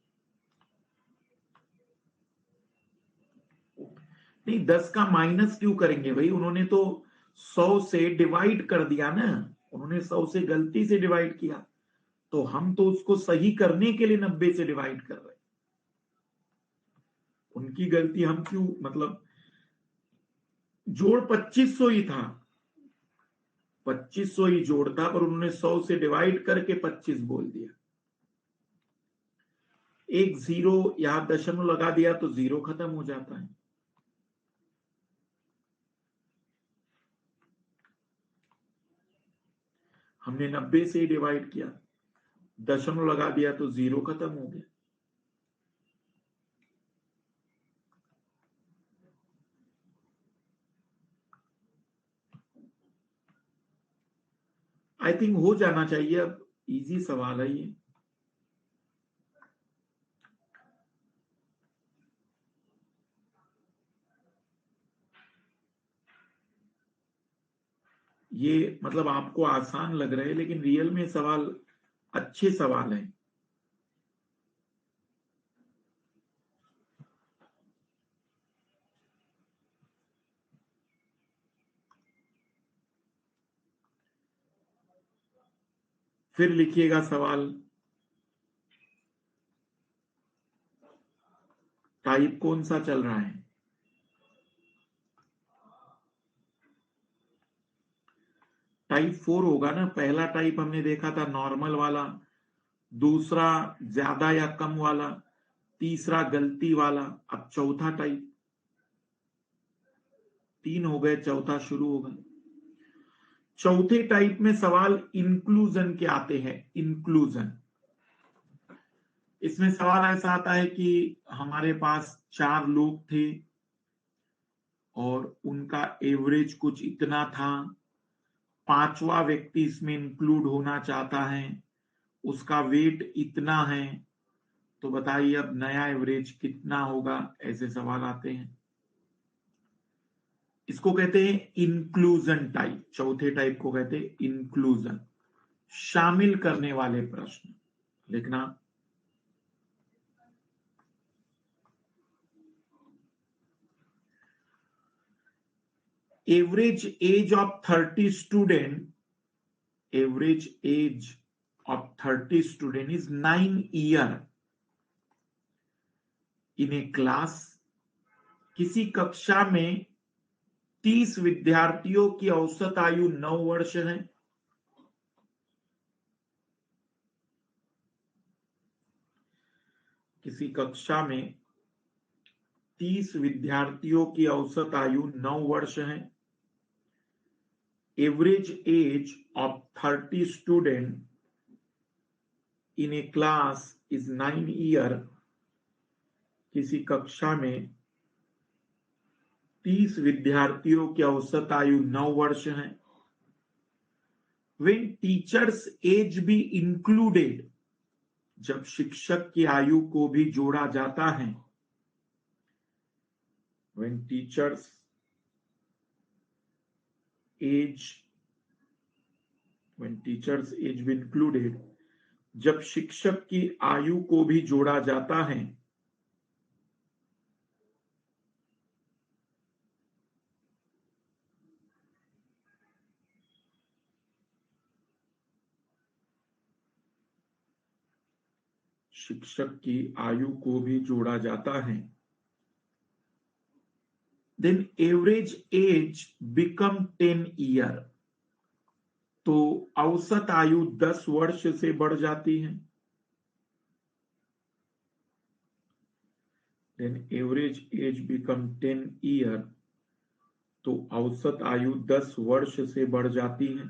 नहीं, 10 का माइनस क्यों करेंगे भाई, उन्होंने तो 100 से डिवाइड कर दिया ना, उन्होंने 100 से गलती से डिवाइड किया, तो हम तो उसको सही करने के लिए 90 से डिवाइड कर रहे हैं। उनकी गलती हम क्यों, मतलब जोड़ 2500 ही था, 2500 ही जोड़ था, पर उन्होंने 100 से डिवाइड करके 25 बोल दिया। एक जीरो यहां दशमलव लगा दिया तो जीरो खत्म हो जाता है। हमने 90 से ही डिवाइड किया, दशमलव लगा दिया तो जीरो खत्म हो गया। आई थिंक हो जाना चाहिए, अब इजी सवाल है ये। ये मतलब आपको आसान लग रहे हैं, लेकिन रियल में सवाल अच्छे सवाल हैं। फिर लिखिएगा सवाल, टाइप कौन सा चल रहा है। टाइप 4 होगा ना, पहला टाइप हमने देखा था नॉर्मल वाला, दूसरा ज्यादा या कम वाला, तीसरा गलती वाला, अब चौथा टाइप। 3 हो गए, चौथा शुरू होगा। चौथे टाइप में सवाल इंक्लूजन के आते हैं। इंक्लूजन, इसमें सवाल ऐसा आता है कि हमारे पास 4 लोग थे और उनका एवरेज कुछ इतना था, पांचवा व्यक्ति इसमें इंक्लूड होना चाहता है, उसका वेट इतना है, तो बताइए अब नया एवरेज कितना होगा। ऐसे सवाल आते हैं, इसको कहते हैं इंक्लूजन टाइप। चौथे टाइप को कहते हैं इंक्लूजन, शामिल करने वाले प्रश्न। लिखना, average age of 30 student, average age of 30 student is 9 year in A class. किसी कक्षा में 30 विद्यार्थियों की औसत आयु 9 वर्ष है। किसी कक्षा में 30 विद्यार्थियों की औसत आयु 9 वर्ष है। Average age of 30 student in A class is 9 year. किसी कक्षा में 30 विद्यार्थियों की औसत आयु 9 वर्ष है। When teachers age be included, जब शिक्षक की आयु को भी जोड़ा जाता है। When teachers age, when teachers age be included, जब शिक्षक की आयु को भी जोड़ा जाता है। शिक्षक की आयु को भी जोड़ा जाता है। Then average age become 10 year, तो औसत आयु 10 वर्ष से बढ़ जाती है। Then average age become 10 year, तो औसत आयु 10 वर्ष से बढ़ जाती है।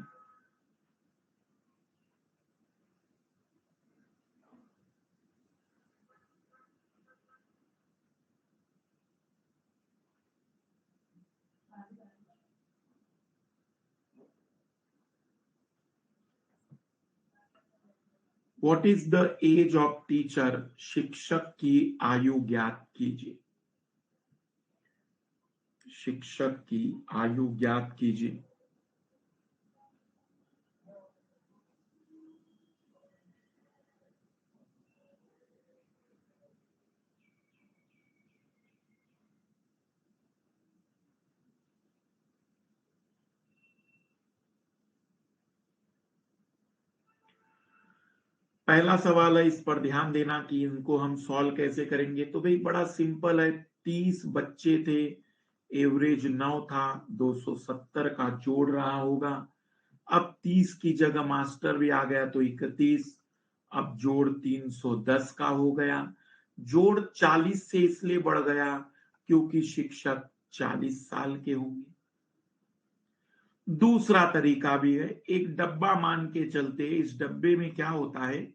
What is the age of teacher? शिक्षक की आयु ज्ञात कीजिए। शिक्षक की आयु ज्ञात कीजिए। पहला सवाल है, इस पर ध्यान देना कि इनको हम सॉल्व कैसे करेंगे। तो भाई बड़ा सिंपल है, 30 बच्चे थे, एवरेज 9 था, 270 का जोड़ रहा होगा। अब 30 की जगह मास्टर भी आ गया तो 31, अब जोड़ 310 का हो गया। जोड़ 40 से इसलिए बढ़ गया क्योंकि शिक्षक 40 साल के होंगे। दूसरा तरीका भी है, एक डब्बा मान के चलते। इस डब्बे में क्या होता है,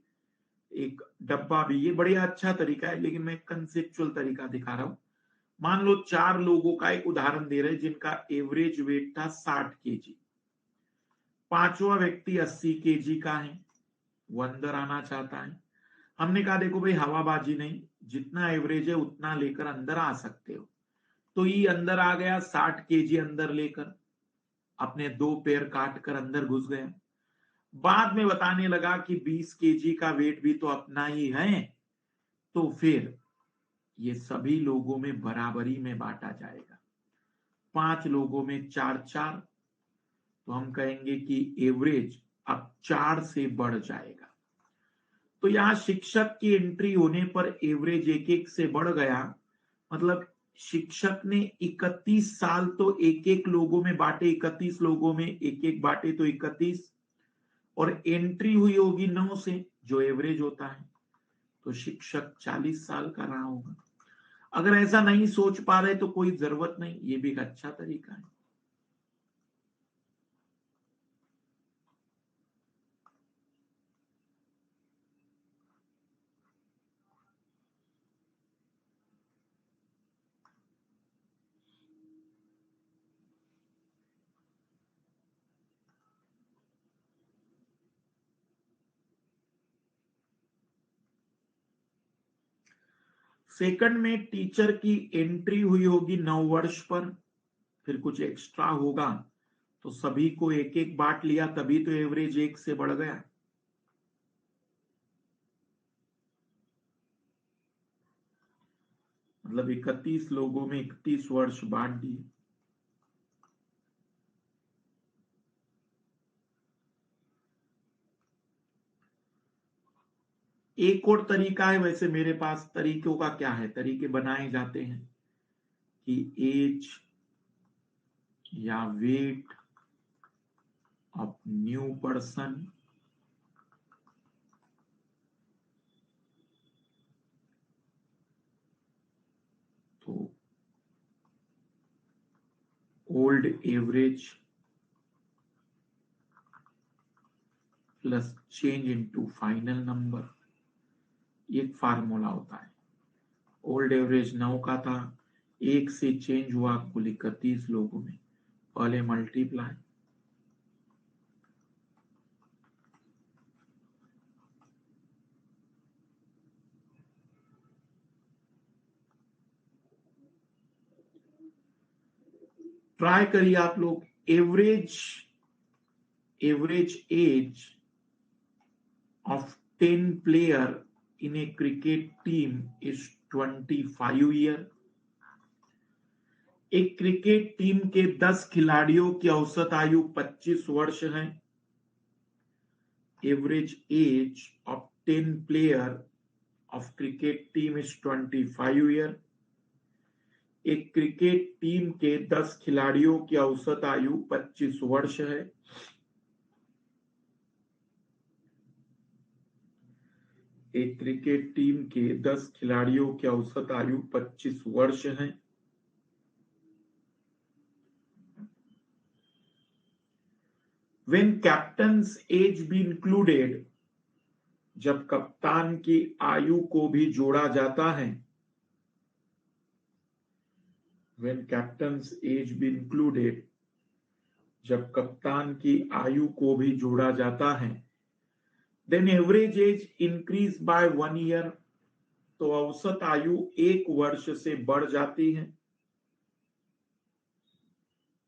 एक डब्बा भी, ये बढ़िया अच्छा तरीका है लेकिन मैं कंसेप्चुअल तरीका दिखा रहा हूं। मान लो 4 लोगों का एक उदाहरण दे रहे हैं जिनका एवरेज वेट था 60 केजी। पांचवा व्यक्ति 80 केजी का है, वो अंदर आना चाहता है। हमने कहा देखो भाई हवाबाजी नहीं, जितना एवरेज है उतना लेकर अंदर आ सकते हो। तो ये अंदर आ गया, 60 केजी अंदर लेकर अपने 2 पैर काट कर अंदर घुस गया। बाद में बताने लगा कि 20 केजी का वेट भी तो अपना ही है। तो फिर ये सभी लोगों में बराबरी में बांटा जाएगा, 5 लोगों में 4-4। तो हम कहेंगे कि एवरेज अब 4 से बढ़ जाएगा। तो यहां शिक्षक की एंट्री होने पर एवरेज 1-1 से बढ़ गया। मतलब शिक्षक ने 31 साल तो एक एक लोगों में बांटे, 31 लोगों में एक एक बांटे तो 31, और एंट्री हुई होगी 9 से जो एवरेज होता है, तो शिक्षक 40 साल का रहा होगा। अगर ऐसा नहीं सोच पा रहे तो कोई जरूरत नहीं, ये भी एक अच्छा तरीका है। सेकंड में टीचर की एंट्री हुई होगी 9 वर्ष पर, फिर कुछ एक्स्ट्रा होगा तो सभी को एक एक बांट लिया, तभी तो एवरेज 1 से बढ़ गया। मतलब 31 लोगों में 31 वर्ष बांट दिए। एक और तरीका है, वैसे मेरे पास तरीकों का क्या है, तरीके बनाए जाते हैं कि एज या वेट ऑफ न्यू पर्सन तो old average plus change into final number, एक फार्मूला होता है। ओल्ड एवरेज 9 का था, 1 से चेंज हुआ कुल 31 लोगों में, पहले मल्टीप्लाई। ट्राई करिए आप लोग। Average age of 10 player in a cricket team is 25 year। एक क्रिकेट टीम के 10 खिलाड़ियों की औसत आयु 25 वर्ष है। Average age of 10 player of cricket team is 25 year. एक क्रिकेट टीम के 10 खिलाड़ियों की औसत आयु 25 वर्ष है। एक क्रिकेट टीम के 10 खिलाड़ियों की औसत आयु 25 वर्ष है। When captain's age be included, जब कप्तान की आयु को भी जोड़ा जाता है। When captain's age be included, जब कप्तान की आयु को भी जोड़ा जाता है, then average age increase by 1 year, तो औसत आयु 1 वर्ष से बढ़ जाती है।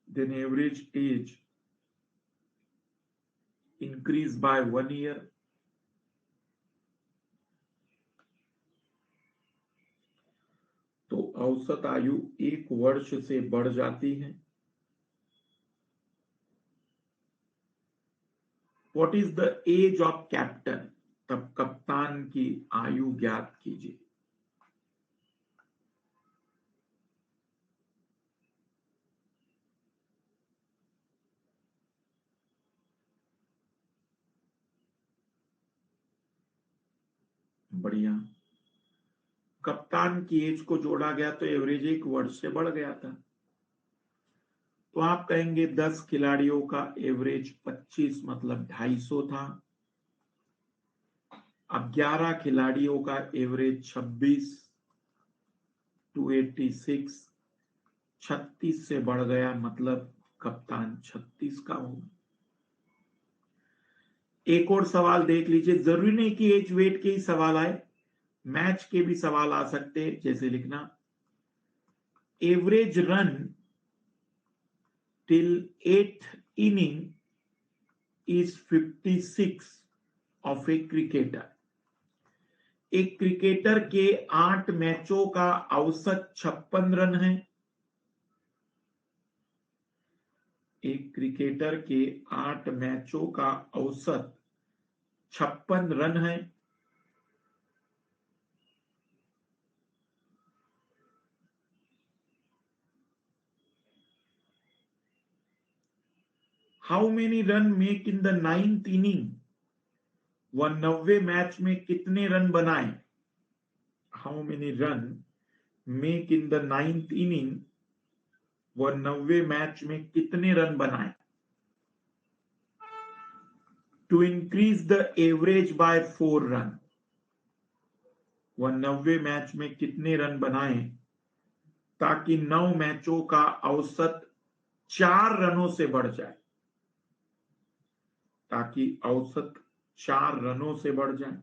Then average age increase by 1 year, तो औसत आयु 1 वर्ष से बढ़ जाती है। What is the age of captain, तब कप्तान की आयु ज्ञात कीजिए। बढ़िया, कप्तान की एज को जोड़ा गया तो एवरेज 1 वर्ष से बढ़ गया था। तो आप कहेंगे 10 खिलाड़ियों का एवरेज 25 मतलब 250 था। अब 11 खिलाड़ियों का एवरेज 26, 286, 36 से बढ़ गया मतलब कप्तान 36 का होगा। एक और सवाल देख लीजिए, जरूरी नहीं कि एज वेट के ही सवाल आए, मैच के भी सवाल आ सकते हैं। जैसे लिखना, average run till 8th inning is 56 of a cricketer। एक क्रिकेटर के 8 मैचों का औसत 56 रन है। एक क्रिकेटर के 8 मैचों का औसत 56 रन है। How many run make in the 9th inning, वह 90 मैच में कितने रन बनाए। How many run make in the 9th inning, वह 90 मैच में कितने रन बनाए। To increase the average by 4 run, वह 90 मैच में कितने रन बनाए ताकि 9 मैचों का औसत 4 रनों से बढ़ जाए, ताकि औसत 4 रनों से बढ़ जाए।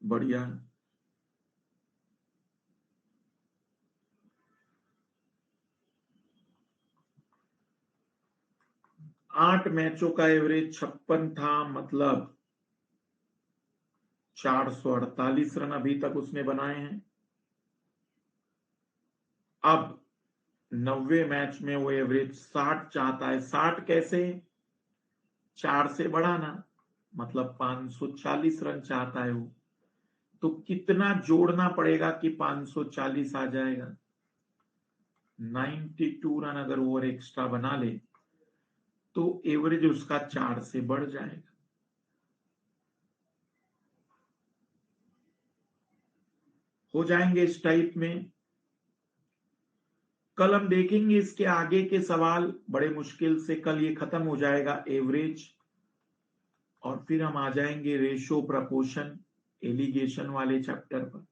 बढ़िया, आठ मैचों का एवरेज 56 था मतलब 448 रन अभी तक उसने बनाए हैं। अब 90 मैच में वो एवरेज 60 चाहता है। 60 कैसे, 4 से बढ़ाना, मतलब 540 रन चाहता है वो। तो कितना जोड़ना पड़ेगा कि 540 आ जाएगा। 92 रन अगर ओवर एक्स्ट्रा बना ले तो एवरेज उसका 4 से बढ़ जाएगा। हो जाएंगे इस टाइप में। कल हम देखेंगे इसके आगे के सवाल, बड़े मुश्किल से कल ये खत्म हो जाएगा एवरेज, और फिर हम आ जाएंगे रेशो प्रपोर्शन एलिगेशन वाले चैप्टर पर।